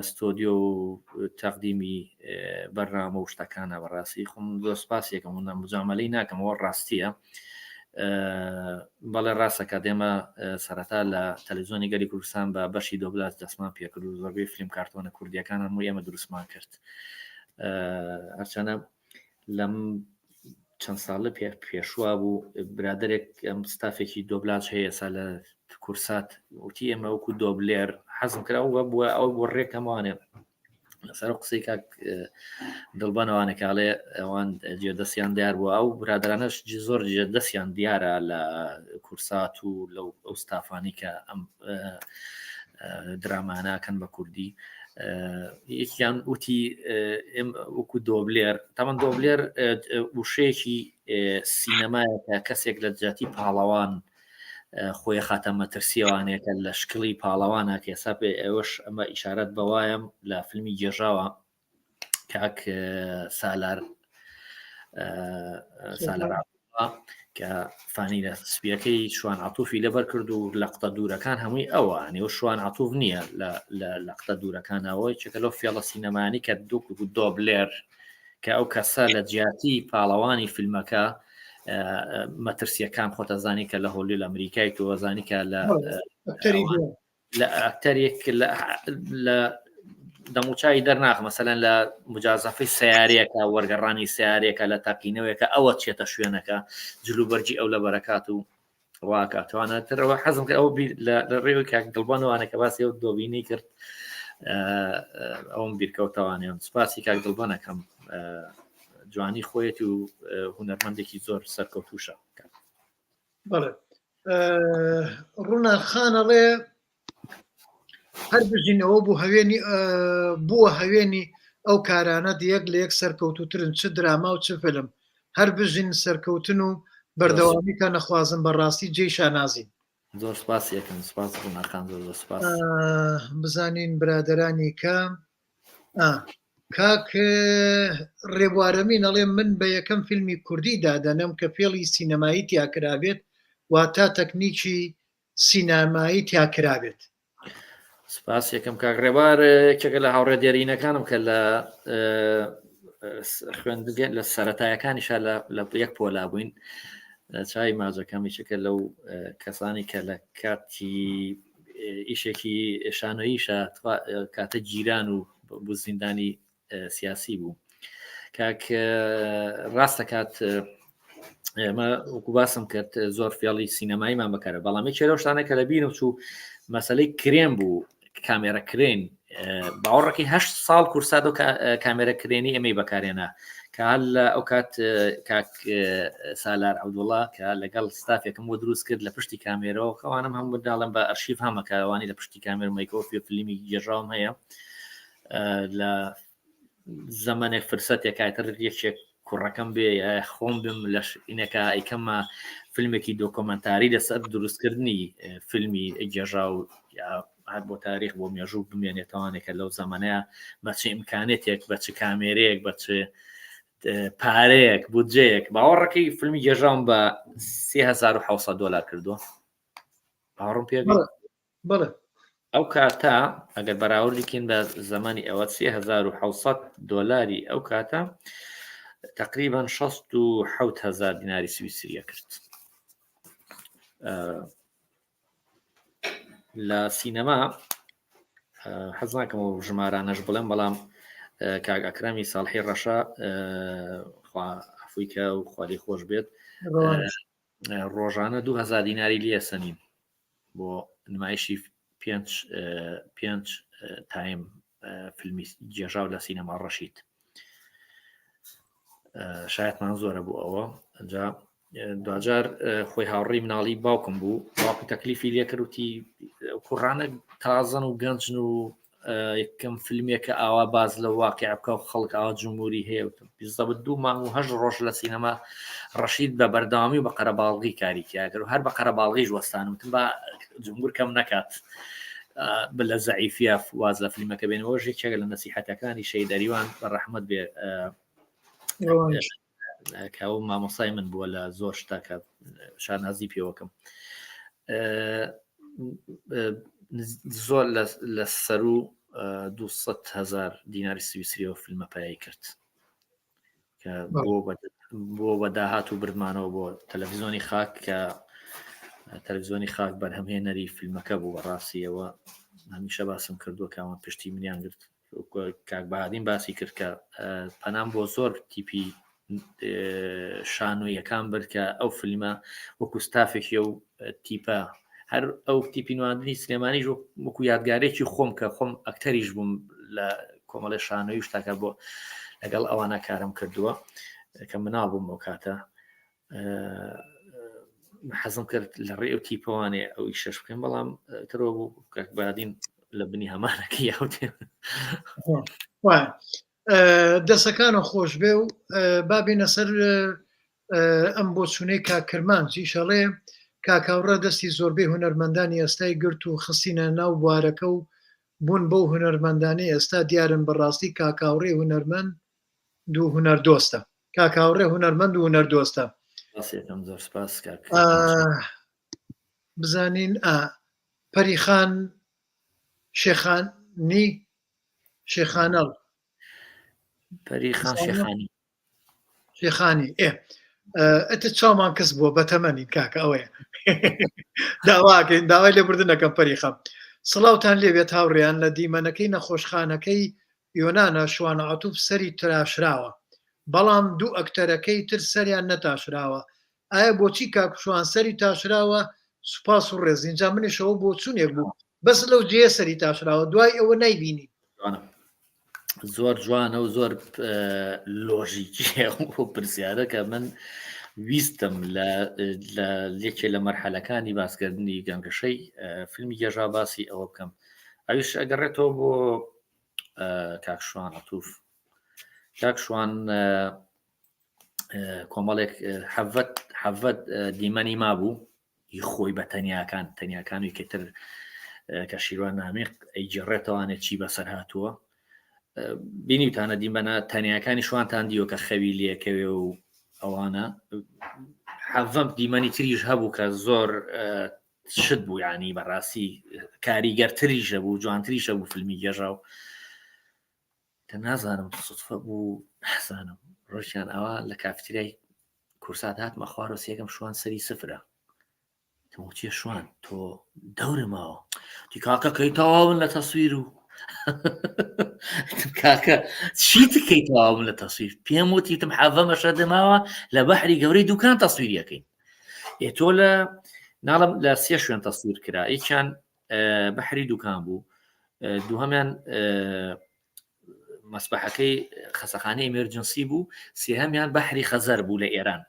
ستۆدیۆ و تەقدیمی بەرنامە و شتەکانە بەڕاستی خۆم زۆر سپاسێکم مجامەلەی ناکەمەوە ڕاستیە بەڵێ ڕاستەکە دێمە سەرەتا لە تەلەڤیزیۆنی گەلی کوردستان بە بەشی دۆبلاژ دەستمان پێکرد و زۆربەی فیلم کارتۆنە کوردیەکان هەموو ئێمە دروستمان کرد هەرچەنە لەم چەند ساڵە پێشوا بوو برادێک ئەم ستافێکی دۆبلاژ هەیە سا لە کورسات وتی ئێمە وەکو دۆبلێر حەزم کراوە بووە ئەو بۆ ڕێکەمانێ لەسەر قسەی کاک دڵبەنەوانە کاڵێ ئەوان جێدەستیان دیار بووە ئەو برادرانەش زۆر جێدەستیان دیارە لە کورسات و لەو ئەو ستافانی کە ئەم دراماناکەن بە کوردی یەکیان وتی وەکو دۆبلێر تامان دۆبلێر وشەیەکی سینەمایەکە کەسێک لە جاتی پاڵەوان خۆی خاتە مەترسیەوانێکە لە شکڵی پاڵەوانە کێسا پێ ئێوەش ئەمە ئیشارەت بەوایە لە فیلمی گێژاوە کاک سالار کە فانی لە سپیەکەی شوان عاتوفی لەبەر کرد و لە قتە دوورەکان هەمووی ئەوە ئەنیەوە شوان عاتوف نییە لە قتە دوورەکانەوەی چکە لەو فێڵە سینەمانی کە دوو دۆبلێر کە ئەو کەسە لە جیاتی پاڵەوانی فیلمەکە مەترسیەکان خۆتەزانی کە لە هۆلی لە ئەمریکای تۆزانی کە لە ئەکتەرێک لە دەموچای دەرناخ مەسەلەن لە مجازەفەی سیارەیەکە وەرگەڕانی سیارێکە لە تاقینەوەیەکە ئەوە چێتە شوێنەکە جلوبەرجی ئەو لە بەرەکات و واکاتوانەتەوە حەزم کە ئەو لە ڕێوی کاک دڵبانەوانە کە باسی ئەو دۆبینی کرد ئەوم بیرکەوتەوانیان سپاسی کاک دڵبانەکەم جوانی خۆیەتی و هونەرمەندێکی زۆر سەرکەوتوشە بەڵێ ڕووناخانەڵێ هەر بژینەوە بووە هەوێنی ئەو کارانە یەک لە یەک سەرکەوتوترن چ دراما و چ فلم هەر بژین سەرکەوتن و بەردەوامی کە نەخوازم بەڕاستی جێی شانازین زۆر سپاس یەکەم سپاس ڕووناخان زۆر سپاس بزانین برادرانی کە کاک ڕێبوارەمی نەڵێ من بە یەکەم فیلمی کوردی دادەنم کە فێڵی سینەمایی تیاکرابێت واتە تەکنیکی سینەمایی تیاکرابێت سپاس یەکەم کاک ڕێبوار کێکە لە هاوڕێ دێرینەکانم کە لە خوێندگەن لە سەرەتایەکانیشە لە یەک پۆلا بووین چای ماجەکەمی چکە لەو کەسانی کە لە کاتی ئیشێکی شانۆییشە کاتە گیران و بۆ زیندانی سیاسی بوو کاک ڕاستە کات ئێمە وەکو باسم کرد زۆر فێڵی سینەماییمان بەکارە بەڵامی چێرە شتانە کە لە بینم چوو مەسەلەی کرێن بوو کامێرە کرێن باوەڕێکی 8 ساڵ کورسات و کامێرە کرێنی ئەمەی بەکارێنە کە لە ئەو کات کاک سالار عەبدوڵڵا کە لەگەڵ ستافێکم بۆ دروست کرد لە پشتی کامێرەوە کەوانم هەموو بەداڵم بە ئەرشیف هەمەکەوانی لە پشتی کامێر مایکۆفی فیلمی گێژاوم هەیە لە زەمانێک فرسەتێکاتر یەکێک کوڕەکەم بێ خۆم بم لە ئینەکە ئەیکەمە فیلمێکی دۆکۆمەنتاری لەسەر دروستکردنی فیلمی گێژا و هات بۆ تاریخ بۆ مێژوو بمێنێتەوانێکە لەو زەمانەیە بەچ ئیمکانێتێک بەچ کامێرەیەک بەچ پارەیەک بودجەیەک باوەڕەکەی فیلمی گێژاوم بە $3700 کردووە باوەڕم پێ بڵێ ئەو کاتە ئەگەر بەراوردیکەین بە زمانی ئەوە $3700 ئەو کاتە تقریبا 67,000 دیناری سویسریە کرد لە سینەما حەز ناکەم و ژمارانەش بڵێم بەڵام کاک ئەکرەمی ساڵحی ڕەشە عەفوی کە و خوالی خۆش بێت ڕۆژانە 2,000 دیناری لێسەنین بۆ نمایشی 5 تایم فیلمی گێژاو لە سینەما ڕەشید شایەتمان زۆرە بوو ئەوە ئەجا دوجار خۆی هاوڕێی مناڵی باوکم بوو باوکی تەکلیفی لێ کردوتی کوڕانە تازن و گەنجن و یەکەم فیلمێکە ئاوا باز لە واقع بکە و خەڵک ئاوا جمهوری هەیە بزەبت 2 مانگ و 8 ڕۆژ لە سینەما ڕەشید بە بەردەوامی و بە قەرەباڵغی کاری کرد و هەر بە قەرەباڵغیش وەستانم تم بە جمهور کەم نەکات بە لە زەعیفیە واز لە فیلمەکە بێنەوە ژێکێک لە نەسیحەتەکانی شەیدەریوان بە ڕەحمەت بێ کاو مامۆسای من بووە لە زۆر شتاکە شانازی پێوەکەم زۆر لە سەر و 200,000 دیناری سویسریەوە فیلمە پایایی کرد کە بۆ بەداهات و بردمانەوە بۆ تەلەڤیزۆنی خاک کە تەلەڤیزۆنی خاک بەرهەمهێنەری فیلمەکە بوو بەڕاستیەوە هەمیشە باسم کردووە کاوان پشتی منیان گرت کاک بەهادین باسی کرد کە پەنام بۆ زۆر تیپی شانۆیەکان برد کە ئەو فیلمە وەکو ستافێکی و تیپە هەر ئەو تیپی نواندنی سلێمانیش وەکو یادگارێکی خۆم کە خۆم ئەکتەریش بووم لە کۆمەڵی شانۆی شتاکە بۆ لەگەڵ ئەوانە کارم کردووە کە مناڵ بووم ئەو کاتە حەزم کرد لە ڕێ ئەو تیپەوانێ ئەو ئیشەش بکەم بەڵام ترەوە بوو کاک بەهادین لە بنی هەمانەکە یاوتێ دەسەکانە خۆش بێ و بابێنە سەر ئەم بۆ چوونەی کاکرمانجی شەڵێ کاکاوڕە دەستی زۆربەی هونەرمەندانی ئێستای گرت و خستینە ناو بوارەکە و بوون بەو هونەرمەندانی ئێستا دیارن بەڕاستی کاکاوڕێ هونەرمەند دوو هونەر دۆستە کاکاوڕێ هونەرمەند و هونەر دۆستە زۆر سپاس بزانین پەریخان شێخانی شێخانەڵ پەریخان شێخانی ئەتە چاومان کەس بووە بەتەمەنی کاکە ئەوەیە داواکەین داوای لێبوردنەکەم پەریخەم سڵاوتان لێبێت هاوڕێیان لە دیمەنەکەی نەخۆشخانەکەی یۆنانە شوانە عەتوف سەری تراشراوە بەڵام دوو ئەکتەرەکەی تر سەریان نەتاشراوە ئایا بۆچی کاکشوان سەری تاشراوە سوپاس و ڕێز اینجا منیشەوە بۆ چونێک بوو بەس لەو جێ سەری تاشراوە دوای ئەوە نایبینی زۆر جوانە و زۆر لۆژیکیە و پرسیارە کە من ویستم لە لێکێ لە مەرحەلەکانی باسکردنی گەنگەشەی فیلمی گێژا باسی ئەوە بکەم ئەویش ئەگەڕێتەوە بۆ کاکشوان عەتوف کاکشوان کۆمەڵێک حەڤەت دیمەنی مابوو خۆی بە تەنیاکانی کەتر کە شیروان نامێق ئەیجێڕێتەوانێت چی بەسەر هاتووە بینیتانە دیمەنە تەنیاکانی شوانتان دیوە کە خەوی لێکەوێ و ئەوانە حەڤەم دیمەنی تریش هەبوو کە زۆر شت بوو ینی بەڕاستی کاریگەرتریشە بوو جوانتریشە بوو فیلمی گێژا و کە نازانم سوتفە بوو نازانم ڕۆژیان ئەوە لە کافتریای کورسات هاتمە خوارەوە سێکەم شوان سەری سفرە تۆچیە شوان تۆ دەورماوە تی کاکە کەی تەواون لە تەسویر و کاکە چی تکەی تەواون لە تەسویر پێم وتیتم حەڤەمەشە دەماوە لە بەحری گەورەی دوکان تەسویریەکەین تۆ لە ناڵم لە سێ شوێن تەسویر کرا یەکیان بەحری دوکان بوو دووهەمیان مەسبەحەکەی خەسەخانەی ئێمەرجنسی بوو سێهەمیان بەحری خەزەر بوو لە ئێران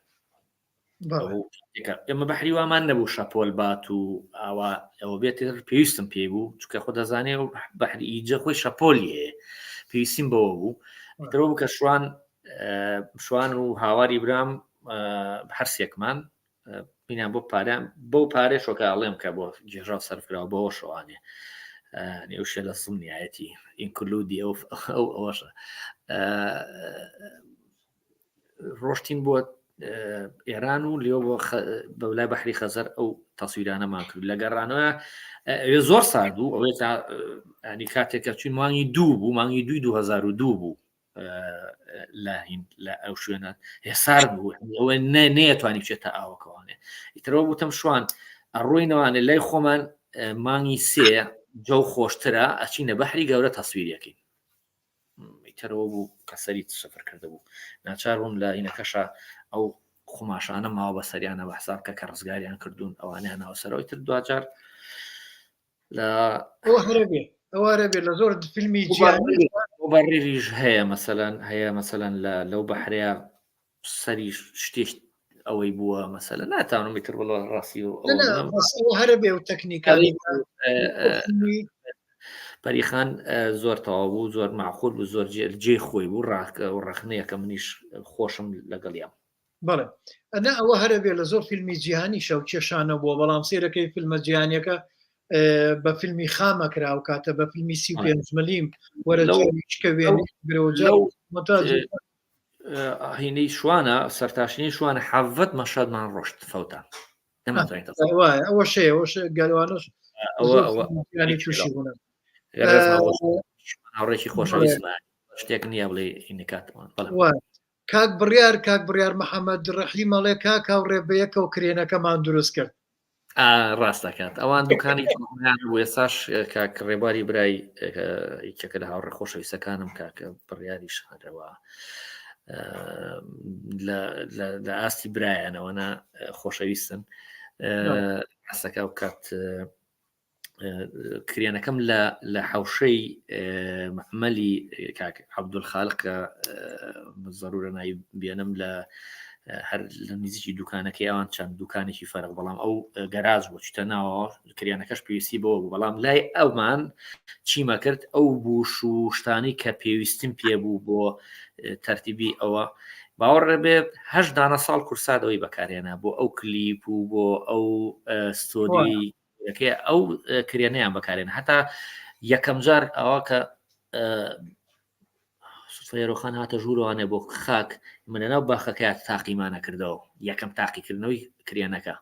ئێمە بەحری وامان نەبوو شەپۆل بات و ئاوا ئەوە بێتتر پێویستم پێ بوو چکە خۆ دەزانێ و بەحری ئیجە خۆی شەپۆلی هەیە پێویستیم بەوە بوو ترەوە بوو کە شوان و هاواری برام هەرسێکمان بینیان بۆ پارەم بەو پارێ شۆکاڵێم کە بۆ گێژا سەرفراوە بەوە شەوانێ ئەوشە لە سڵنیایەتی ئینکلودی ئەوەشە ڕۆشتین بۆ ئێران و لێو بەولای بەحری خەزەر ئەو تەسویرانەمان کرد لە گەڕانەوە زۆر سارد بوو ئەوێ ینی کاتێکە چین مانگی 2 بوو مانگی 2002 بوو لە ئەو شوێنە هێسار بوو ئەوە نەیەتوانی بچێتە ئاوەکەوانێ ئیترەوە بوتم شوان ئەڕۆینەوانێ لای خۆمان مانگی 3 جەو خۆشترە ئەچینە بەحری گەورە تەسویریەکەین ئیترەوە بوو کەسەری سفر کرده بوو ناچار بووم لە ئینەکەشە ئەو خۆماشانە ماوە بە سەریانە بە حساب کە ڕزگاریان کردوون ئەوانیان ناوسەرەوەی تر دوجار لە ئەوارە بێ لە زۆر فیلمی بەڕێریش هەیە مەسەلەن لەو بەحرەیە سەری شتێک ئەوەی بووە مەسەلە ناتوانم بیتر بڵۆ ڕاستی و هەرە بێ و تەکنیکالی پەریخان زۆر تەواو بوو زۆر معقول بوو زۆر جێ خۆی بوو ڕاخنەیەکە منیش خۆشم لەگەڵیان بەڵێ ئەنا ئەوە هەرە بێ لە زۆر فیلمی جیهانی شەو کێشانە بووە بەڵام سێرەکەی فیلمە جیهانیەکە بە فیلمی خامە کرا و کاتە بە فیلمی 35 ملیم هینەی شوانە سەرتاشنی شوانە حەڤەت مەشادمان ڕۆشت فەوتە ئەوە شەیەوەش گەلوانش هاوڕێکی خۆشەویستمان شتێک نییە بڵێ ئینکاتمان کاک بڕیار محەممەد ڕەحی مەڵێ کاک هاوڕێ بەیەکە و کرێنەکەمان دروست کرد ڕاستەکات ئەوان دوکانی وێساش کاک ڕێباری برای یەکێکە لە هاوڕێ خۆشەویستەکانم کاکە بڕیاری شارەوە لە ئاستی برایانەوەنا خۆشەویستن ڕاستەکە و کات کرێنەکەم لە حەوشەی مەحمەلی کاک عەبدولخالق کە زەرورە نایی بێنم لە هەر لە نزیکی دوکانەکەی ئەوان چەند دوکانێکی فەرق بەڵام ئەو گەراج بۆ چتە ناوە کریانەکەش پێویستی بەوە بوو بەڵام لای ئەومان چیمە کرد ئەو بوش و شتانی کە پێویستیم پێبوو بۆ تەرتیبی ئەوە باوەڕێ بێ 8 دانە ساڵ کورسادەوەی بەکارێنە بۆ ئەو کلیپ و بۆ ئەو ستۆدیەکەی ئەو کریانەیان بەکارێنە هەتا یەکەم جار ئەوە کە فێرۆخان هاتە ژوورەوانێ بۆ خاک منەناو باخەکە تاقیمانە کردەوە یەکەم تاقیکردنەوەی کریانەکە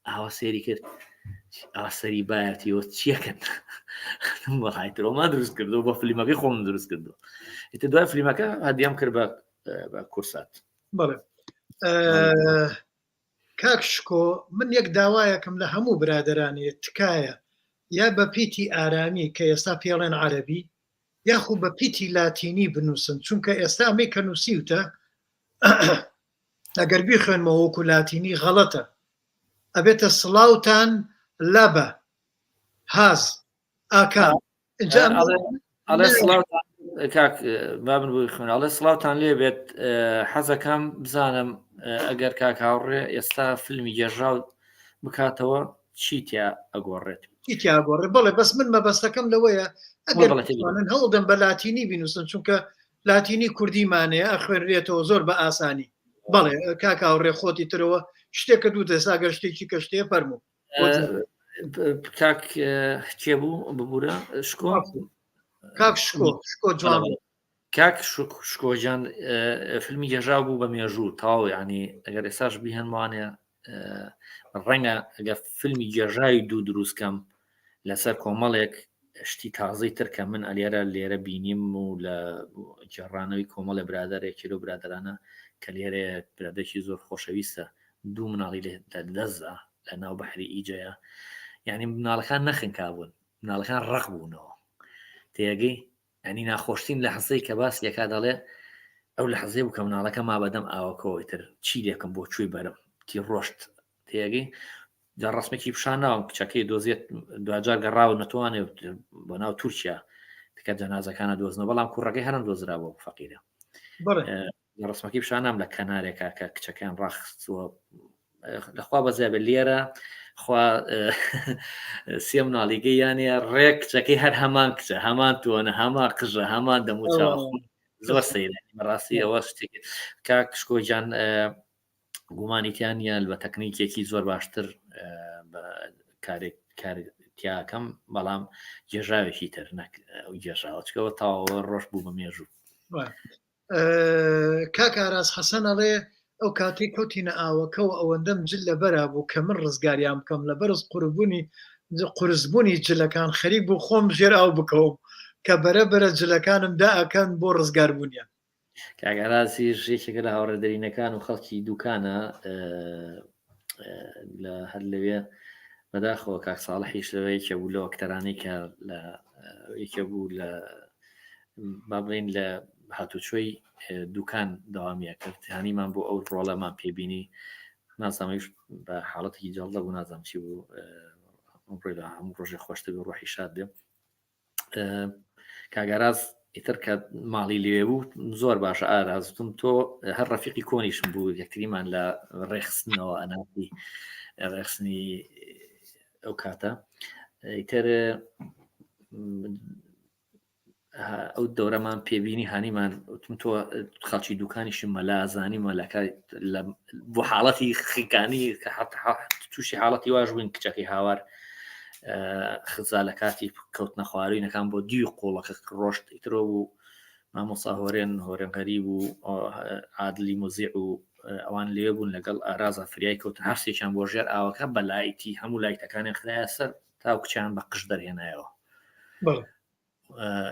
ئاوا سێری کرد ئاسەری بایەتیەوە چیەکەن وەڵایترۆمان دروست کردو بە فلیمەکەی خۆم دروست کردو ئیتر دوای فلیمەکە هەدیام کرد بە کورسات بەڵێ کاک شکۆ من یەک داوایەکەم لە هەموو برادرانی تکایە یا بە پیتی ئارامی کە ئێستا پێڵێن عەرەبی یاخو بە پیتی لاتینی بنووسن چونکە ئێستا ئەمەی کە نووسیوتە ئەگەر بیخوێنمەوە وەکو لاتینی غەڵەتە ئەبێتە سڵاوتان لەبە هاز ئاکام کاک بابن بووی خوێن ئەڵێ سڵاوتان لێ بێت حەزەکەم بزانم ئەگەر کاک هاوڕێ ئێستا فیلمی گێژراو بکاتەوە چیتیا ئەگۆڕێت ئیتیاگۆڕێ بڵێ بەس من مەبەستەکەم لەوەیە ئەگەر هەوڵدەم بە لاتینی بینوسن چونکە لاتینی کوردیمانەیە ئەخوێنرێتەوە زۆر بە ئاسانی بەڵێ کاک هاوڕێ خۆتی ترەوە شتێکە دوو دەساگەر شتێکی کە شتەیە فەرموو کاک چێ بوو ببوورە شکۆ کاک شکۆ جوان کاک شکۆجان فیلمی گێژاو بوو بە مێژوو تاو ینی ئەگەر ئێساش بیهێنوانێ ڕەنگە ئەگە فیلمی گێژاوی دوو دروستکەم لەسەر کۆمەڵێک شتی تازەی ترکە من ئەلێرە لێرە بینیم و لە جێڕانەوەی کۆمەڵە برادەرێکی لەو برادرانە کە لێرە برادێکی زۆر خۆشەویستە دوو مناڵی لە دەستدا لە ناو بەحری ئیجەیە یعنی مناڵەکان نەخنکابوون مناڵەکان ڕق بوونەوە تێگەی ینی ناخۆشتین لە حەزەی کە باسیەکە دەڵێ ئەو لە حەزەی بوو کە مناڵەکە ما بەدەم ئاوەکەوەی تر چی لێکم بۆ چووی بەرم تی ڕۆشت تێگەی جا ڕسمێکی پیشانناوم کچەکەی دۆزیێت دوجار گەڕاو نەتوانێت بۆ ناو تورکیا تکە جەنازەکانە دۆزنەوە بەڵام کوڕەکەی هەرم دۆزرا بۆ فەقیرە ڕسمەکەی پیشانام لە کەنارێکە کە کچەکەیان ڕاخستووە لەخوا بەزای بە لێرە خوا سێ مناڵیگەی یانە ڕێک کچەکەی هەر هەمان کچە هەمان تۆنە هەمان قژە هەمان دەموچاو زۆر سەیرە ڕاستی ئەوە شتێک کاک شکۆجان گومانیتیانە بە تەکنیکێکی زۆر باشتر بە کارێکتیاکەم بەڵام گێژاوێکی تر ئەو گێژاوچکەوە تاوە ڕۆژ بوو بە مێژوو کاک ئاراس حەسەن ئەڵێ ئەو کاتی کەوتینە ئاوەکەەوە ئەوەندەم جل لە بەرا بوو کە من ڕزگاریان بکەم لە بەرز قورسبوونی جلەکان خەریک بوو خۆم ژێر ئاو بکەوم کە بەرەبەرە جلەکانم دائەکەن بۆ ڕزگاربوونیان کاگەڕاستی ژێکێکە لە هاوڕێدەرینەکان و خەڵکی دوکانە لە هەر لەوێ بەداخەوە کاک ساڵحیش لەوەیەکە بوو لە وەکتەرانەی کە یەکە بوو لە بابڵین لە هاتوچۆی دوکان داوامیە کرد هەنیمان بۆ ئەو ڕۆڵەمان پێبینی نازانیش بە حاڵەتی جەڵدە بوو نازانم چی بوو ڕێدا هەموو ڕۆژێ خۆشتە بێ ڕۆحی شاد بێ کاگەراز ئیتر کە ماڵی لێ بوو زۆر باشە ئارازتم تۆ هەر ڕەفیقی کۆنیشم بوو یەکتریمان لە ڕێخستنەوە ئەناتی ڕێخستنی ئەو کاتە ئیتر ئەو دەورەمان پێبینی هانیمان تۆ خەڵکی دوکانیشم مەلا زانی مەلەکە بۆ حاڵەتی خیکانی کە تووشی حاڵەتی واژ بووین کچەکەی هاوار خزا لە کاتی کەوت نەخواردنەکان بۆ دوی قۆڵەکە ڕۆشت ئیترۆ بوو مامۆسا هۆرێن غەریب و عادلی مۆزیع و ئەوان لێ بوون لەگەڵ ئارازە فریای کەوت هەرسێکیان بۆ ژێر ئاوەکە بە لایتی هەموو لایتەکانی خدایە سەر تا کچیان بە قش دەرهێنایەوە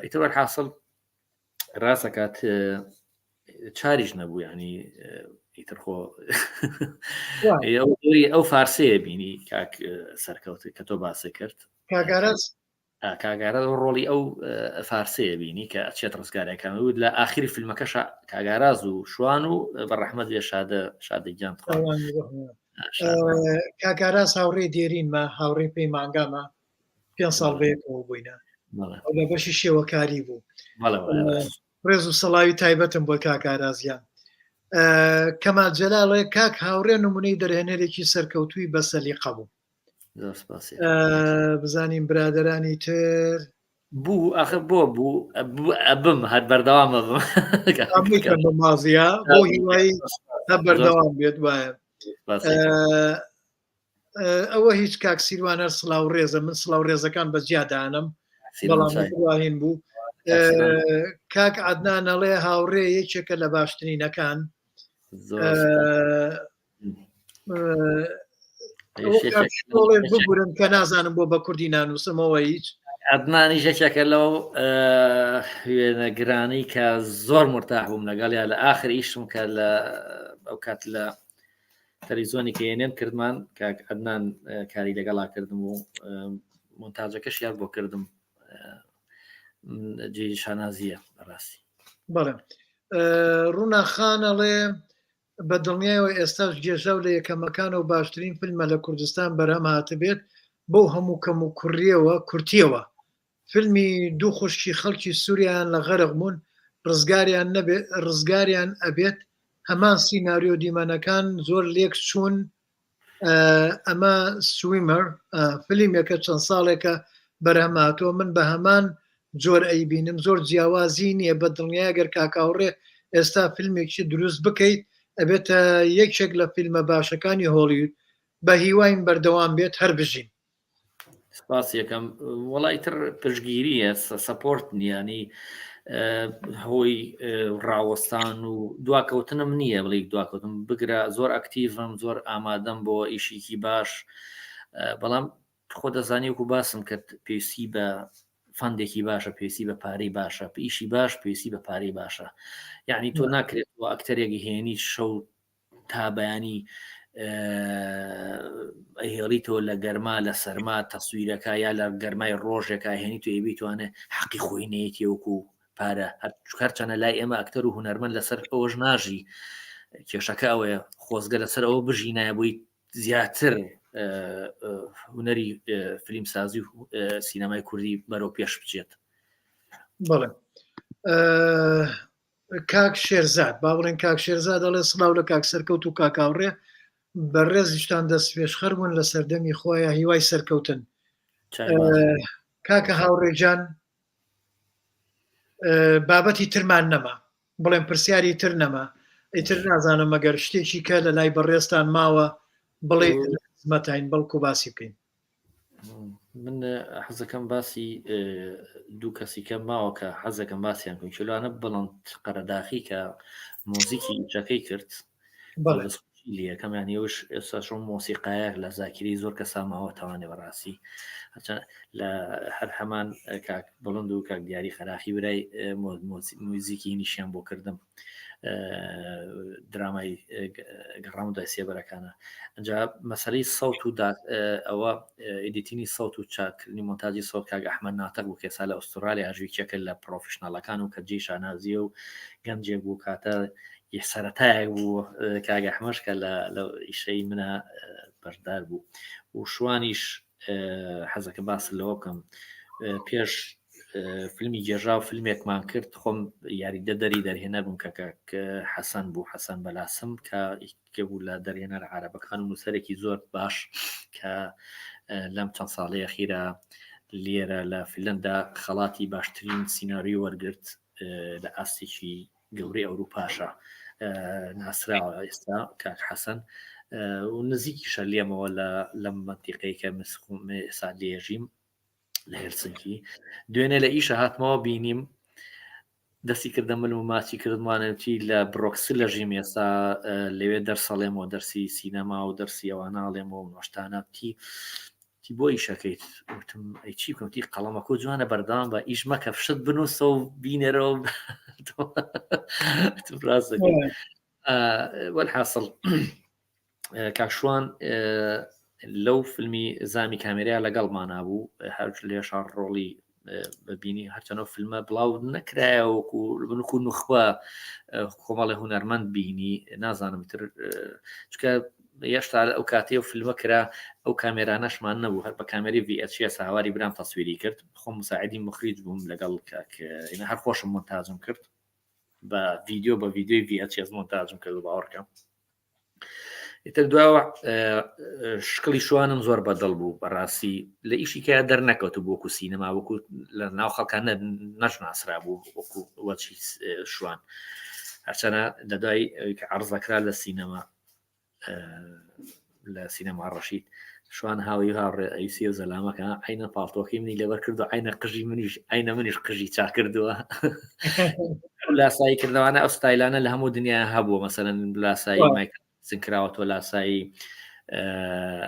ئیتر حاصل ڕاستەکات چاریش نەبوو ینی ئیتر خۆ ئەو فارسەیە بینی کاک سەرکەوت کە تۆ باسە کرد کاگارە ڕۆڵی ئەو فارسەیە بینی کە ئەچێت ڕزگارەکان و لە ئاخری فیلمەکەش کاگاراز و شوان و بەڕەحمەت لێ شادەگیان کاگاراز هاوڕێ دێرینمە هاوڕێ پێی مانگامە 5 ساڵ بەیەکەوە بووینە لە بەشی شێوەکاری بوو ڕێز و سەڵاوی تایبەتم بۆ کاکارازیان کەمال جەلالێ کاک هاوڕێ نمونەی دەرهێنەرێکی سەرکەوتووی بە سەلیقە بوو. بزانین برادرانی تر بوو ئەخ بوو ئەبم هەر بەردەوامە بم مازیە بۆ هیوای هە بەردەوام بێت وایە ئەوە هیچ کاک سیروانەر سڵاو ڕێزە من سڵاو ڕێزەکان بەجیادانم بەڵامواهین بوو کاک عەدنان ئەڵێ هاوڕێ یەکێکە لە باشترینەکان ببورن کە نازانم بۆ بە کوردی نانووسمەوە هیچ عەدنانی ژەکێکە لەو وێنەگرانی کە زۆر مرتاح بووم لەگەڵ یا لە ئاخر ئیشم کە لە ئەو کات لە تەلەڤیزیۆنی کە هێنێن کردمان کاک عەدنان کاری لەگەڵا کردم و مۆنتاژەکەش یاد بۆ کردم جێی شانازیە بەڕاستی بەڵێ ڕووناخانەڵێ بە دڵنیایەوە ئێستاش گێژاو لە یەکەمەکان و باشترین فیلمە لە کوردستان بەرهەم هاتبێت بۆ هەموو کەم و کوڕیەوە کورتیەوە فیلمی دوو خوشکی خەڵکی سووریان لە غەرق بوون ڕزگاریان ئەبێت هەمان سیناریۆ دیمەنەکان زۆر لێک چوون ئەمە سویمەر فیلمێکە چەند ساڵێکە بەرهەماتەوە من بە هەمان جۆر ئەیبینم زۆر جیاوازی نییە بە دڵنیاگەر کاکاوڕێ ئێستا فیلمێکی دروست بکەیت ئەبێتە یەکێک لە فیلمە باشەکانی هۆلیوود بە هیواین بەردەوام بێت هەر بژین سپاس یەکەم وەڵای تر پشگیریە سەپۆرت نیانی هۆی ڕاوەستان و دواکەوتنم نییە بڵێ دواکەوتم بگرە زۆر ئەکتیڤم زۆر ئامادەم بۆ ئیشێکی باش بەڵام خۆ دەزانیوەکو باسم کرد پێویستی بە فەندێکی باشە پێویستی بە پارەی باشە ئیشی باش پێویستی بە پارەی باشە یعنی تۆ ناکرێت بۆ ئەکتەرێکی هێنی شەو تا بەیانی هێڵیتەوە لە گەرما لە سەرما تەسویرەکە یا لە گەرمای ڕۆژێکە هێنی تو بیتوانێ حەقی خۆی نەیەتی وەکو پارە هەرچەنە لای ئێمە ئەکتەر و هونەرمەند لەسەر ئەوەش ناژی کێشەکە ئەوەیە خۆزگە لەسەر ئەوە بژی نایە بووی زیاتر هونەری فیلمسازی و سینەمای کوردی بەرەو پێش بچێت بەڵێ کاک شێرزاد با بڵێن کاک شێرزاد دەڵێ سڵاو لە کاک سەرکەوت و کاکاوڕێ بەڕێزیشتان دەست پێشخەر بوون لە سەردەمی خۆیە هیوای سەرکەوتن کاکە هاوڕێجان بابەتی ترمان نەما بڵێن پرسیاری تر نەما ئیتر نازانم مەگەر شتێکی کە لە لای بەڕێستان ماوە بڵێ زمەتین بەڵکو باسی بکەین من حەزەکەم باسی دوو کەسی کەم ماوە کە حەزەکەم باسییان کەم چلانە بڵند قەرەداخی کە مۆزیکی ئیجەکەی کرد یەکەمیان ێوش ئێستا چۆن مۆسیقایەک لە زاکری زۆر کە ساماوە تەوانێ بەڕاستی لە هەر هەمان کاک بڵند و کاک دیاری خەراخی برای موزیکی نیشیان بۆ کردم درامای گەڕامدای سێبەرەکانە ئەجا مەسەلەی سەوت و ئەوە ئیدیتینی سەوت و چاکردنی مۆنتاژی سەوت کاک ئەحمەد ناتەق بوو کێسا لە ئوسترالیا هەژویکێکە لە پرۆفشناڵەکان و کە جێی شانازیە و گەنجێک بوو کاتە سەرەتایەک بوو کاک ئەحمەد کە لە ئیشەی منە بەشدار بوو و شوانیش حەزەکە باس لەوە بکەم پێش فیلمی گێژا و فیلمێکمان کرد خۆم یاریدە دەری دەرهێنە بووم کە حەسەن بوو حەسەن بەلاسم کە بوو لە دەرهێنەر عەرەبەکان و نووسەرێکی زۆر باش کە لەم چەند ساڵەیە خیرە لێرە لە فیلمدا خەڵاتی باشترین سیناریۆ وەرگرت لە ئاستێکی گەورەی ئەوروپاشە ناسراوە ئێستا کاک حەسەن و نزیکیشە لێمەوە لە منتیقەی کە ئێستا لێژیم لە هێلسنکی دوێنێ لە ئیشە هاتمەوە بینیم دەستی کردە مل و ماچی کردمانەتی لە بڕۆکسی لە ژیم ئێستا لەوێ دەرسەڵێمەوە دەرسی سینەما و دەرسی ئەوە ناڵێمەوە نۆشتانە تی بۆ ئیشەکەیت وتم ئەی چی بکەم قەڵەمەکە جوانە بەردەوام بە ئیش مەکە فشت بنووسە و بینێرەوە وەلحاصڵ کاکشوان لەو فیلمی زامی کامێریا لەگەڵمانە بوو هەر لێ شار ڕۆڵی ببینی هەرچەنەوە فیلمە بڵاو نەکرایەوەکو بنکو نوخوا کۆمەڵی هونەرمەند بینی نازانم تر چکە هێشتا ئەو کاتێ و فیلمە کرا ئەو کامێرانەشمان نەبوو هەر بە کامێری VHS هاواری برام تەسویری کرد خۆم مساعدی مخریج بووم لەگەڵ هەر خۆشم مۆنتاژم کرد بە ڤیددیو بە ڤیددیوی VHS مۆنتاژم کرد و باوەڕکەم ئیتر دواوە شکڵی شوانم زۆر بەدڵ بوو بەڕاستی لە ئیشی کە دەرنەکەوت وەکو سینەما وەکو لە ناو خەڵکان نەشناسرا بوو وەکو وەچی شوان هەرچەنە لەدای کە عەرزەکرا لە سینەما لە سینەما ڕەشید شوان هاوی هاڕێ ئەیسی و زەلامەکە عینە پاڵتۆکی منی لەبەر کردو عینە قژی منیش عینە منیش قژی چا کردووە لاسایی کردوانە ئەو ستایلانە لە هەموو دنیا هەبووە مەسەرەن لاسایی مایک سنکراوەتەوە لاسایی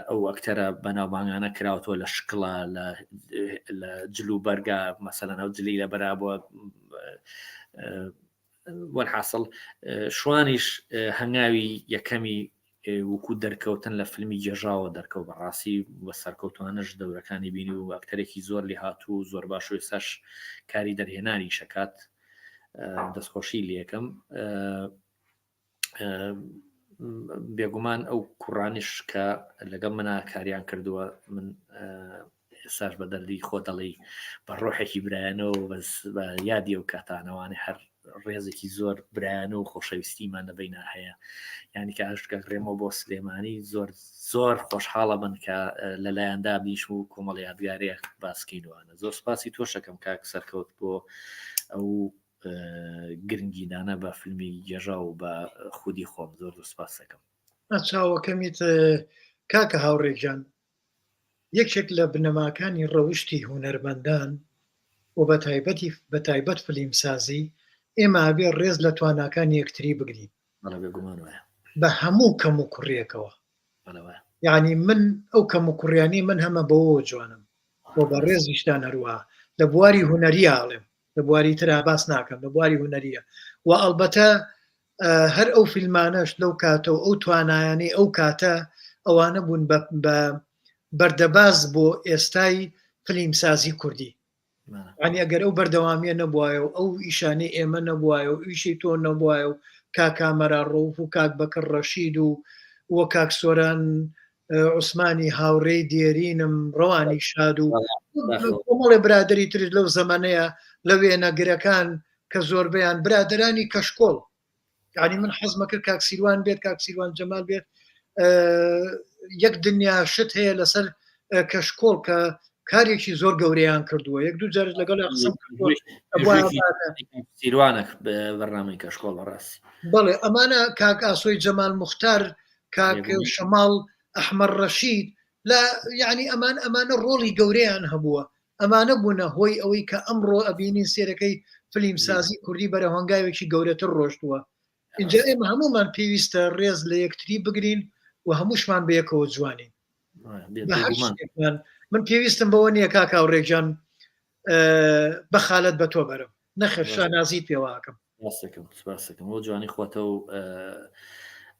ئەو ئەکتەرە بەناوبانگانە کراوەوە لە شکڵە لە جلو بەرگا مەسەلەن ئەو جلی لە بەرابووە وەرحاصل شوانیش هەنگاوی یەکەمی وەکو دەرکەوتن لە فیلمی جێژاوە دەرکەوت بەڕاستی بە سەرکەوتوانش دەورەکانی بینی و ئەکتەرێکی زۆر لێ هاتوو زۆر باش و سەش کاری دەرهێنانی شکات دەستخۆشی لێکم بێگومان ئەو کوڕانیش کە لەگەڵ منە کاریان کردووە من ئێساش بە دەردی خۆ دەڵی بە ڕۆحێکی برایەنەوە بە یادی و کاتانەوانی هەر ڕێزێکی زۆر برایەنە و خۆشەویستیمان لەبەینا هەیە یعنی کە هەشتکە ڕێمەوە بۆ سلێمانی زۆر خۆشحاڵە بن کە لەلایەندا بیش و کۆمەڵ یادگارێک باسکەینوانە زۆر سپاسی تۆشەکەم کاک سەرکەوت بۆ ئەو گرنگیدانە بە فیلمی گێژا و بە خودی خۆم زۆر سپاس دەکەم چاوەکەمیت کاکە هاوڕێکجان یەکێک لە بنەماکانی ڕەوشتی هونەرمەندان و بە تایبەت فیلمسازی ئێمە ئەبێ ڕێز لە تواناکانی یەکتری بگرین بە هەموو کەم و کوڕیەکەوە یعنی من ئەو کەم و کوڕیانی من هەمە بەوە جوانم بۆ بە ڕێزیشتان هەروە لە بواری هونەری ئاڵێم لە بواری ترا باس ناکەم لە بواری هونەریە و ئەلبەتە هەر ئەو فیلمانەش لەو کاتەوە ئەو توانایانی ئەو کاتە ئەوانە بوون بە بەردەباز بۆ ئێستای فیلمسازی کوردی ینی ئەگەر ئەو بەردەوامیە نەبووایە و ئەو ئیشانی ئێمە نەبووایە و ئیشی تۆ نەبووایە و کاکامەرا ڕۆف و کاک بەکڕ ڕەشید و وە کاک سۆران عوسمانی هاوڕێی دێرینم ڕەوانی شاد و کۆمەڵێ برادری ترش لەو زەمانەیە لە وێنەگرەکان کە زۆربیان برادرانی کەشکۆڵ یعنی من حەزمە کرد کاک سیروان بێت کاک سیروان جەمال بێت یەک دنیا شت هەیە لەسەر کەشکۆڵ کە کارێکی زۆر گەورەیان کردووە یەک دوو جار لەگەڵ قسم سیروانە بەرنامەی کەشکۆڵ ڕاستی بەڵێ ئەمانە کاک ئاسۆی جەمال موختار کاک شەماڵ ئەحمەد ڕەشید لە یعنی ئەمانە ڕۆڵی گەورەیان هەبووە ئەمانە بوونە هۆی ئەوەی کە ئەمڕۆ ئەبینین سێرەکەی فیلمسازی کوردی بەرە هەنگاوێکی گەورەتر ڕۆشتووە اینجا ئێمە هەمومان پێویستە ڕێز لە یەکتری بگرین و هەمووشمان بەیەکەوە جوانین من پێویستم بەوە نییە کاکا و ڕێکجان بەخالت بە تۆ بەرم نەخێر شانازیت پێواکەم سپاسەکەم بۆ جوانی خۆتە و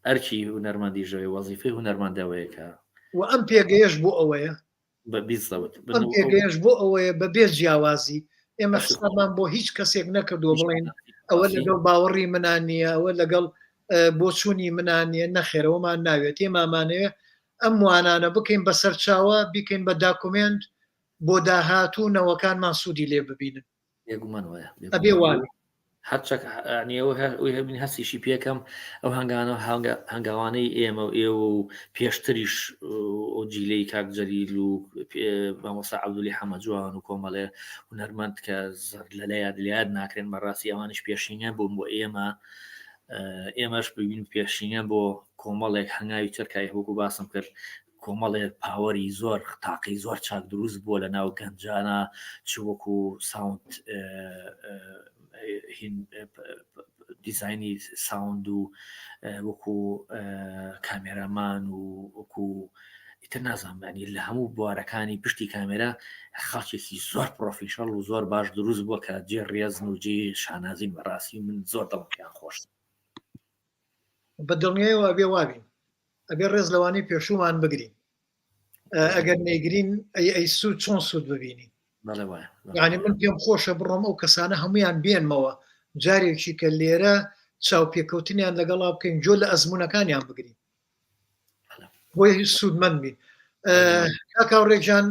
ئەرکی هونەرمەندی ژەوێ وەزیفەی هونەرمەندەوەیەکە و ئەم پێگەیەش بۆ ئەوەیە پێگەیەش بۆ ئەوەیە بە بێ جیاوازی ئێمە حسابمان بۆ هیچ کەسێک نەکردووە بڵێن ئەوە لەگەڵ باوەڕی منان نییە ئەوە لەگەڵ بۆچوونی منان نیە نەخێرەوەمان ناوێت ئێمامانەیە ئەم وانانە بکەین بە سەرچاوە بیکەین بە داکومنت بۆ داهاتوونەوەکانمان سوودی لێ ببینن یەگومان وایە ئەبێ وانە هەرچەکەوە هەبین هەستیشی پێکەم ئەو هەنگاوانەی ئێمە و ئێوە و پێشتریش ئۆجیلەی کاک جەلیل و مامۆستا عەبدولی حەمەجوان و کۆمەڵێ هونەرمەند کە لەلایەت ناکرێن بەڕاستی ئەوانش پێشینگە بوون بۆ ئێمەش ببین پێشینگە بۆ کۆمەڵێک هەنگاوی ترکای وەکو باسم کرد کۆمەڵێ پاوەری زۆر تاقی زۆر چاک دروست بووە لە ناو گەنجانە چ وەکو ساوند دیزایانی ساوند و وەکو کامێرامان و وەکو ئیتر نازانانی لە هەموو بوارەکانی پشتی کامێرا خاچێکی زۆر پرۆفیشنەڵ و زۆر باش دروست بووە کە جێ ڕێزن و جێ شانازین بەڕاستی من زۆر دڵم خۆش بە دڵنیایەوە ئەبێ وابین ئەبێ ڕێز لەوانەی پێشومان بگرین ئەگەر نەیگرین ئەی سوود چۆن سوود ببینین یعنی من پێم خۆشە بڕۆم ئەو کەسانە هەمویان بێنمەوە جارێکی کە لێرە چاو پێکەوتنیان لەگەڵا بکەین جۆ لە ئەزمونونەکانیان بگرین بۆی هیچ سوودمەند بین کاکا و ڕێکجان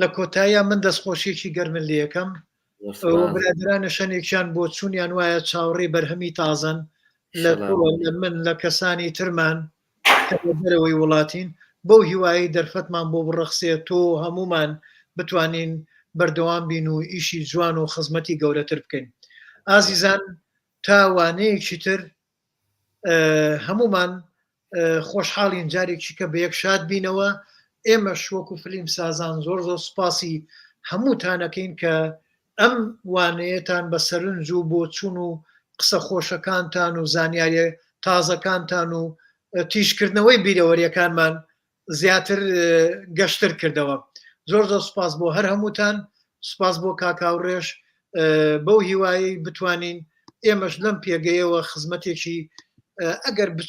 لە کۆتاییە من دەستخۆشیێکی گەرمن لە یەکەم برادرانە شەنێکیان بۆ چوونیان وایە چاوەڕێ بەرهەمی تازن لە من لە کەسانی ترمان دەرەوەی وڵاتین بەو هیوایی دەرفەتمان بۆ بڕەخسێت تۆ هەمومان بتوانین بەردەوام بین و ئیشی جوان و خزمەتی گەورەتر بکەین. ئازیزان تاوانەیەکی تر هەمومان خۆشحاڵین جارێکی کە بە یەک شاد بینەوە. ئێمە وەکو فیلم سازان زۆر سوپاسی هەمووتانەکەین کە ئەم وانەیەتان بە سەرنج و بۆ چوون و قسە خۆشەکانتان و زانیاریە تازەکانتان و تیشکردنەوەی بیرەوەریەکانمان زیاتر گەشتر کردەوە. زۆر سوپاس بۆ هەر هەمووتان، سوپاس بۆ کاکاوڕێژ. بەو هیوایی بتوانین ئێمەش لەم پێگەیەوە خزمەتێکی ئەگەر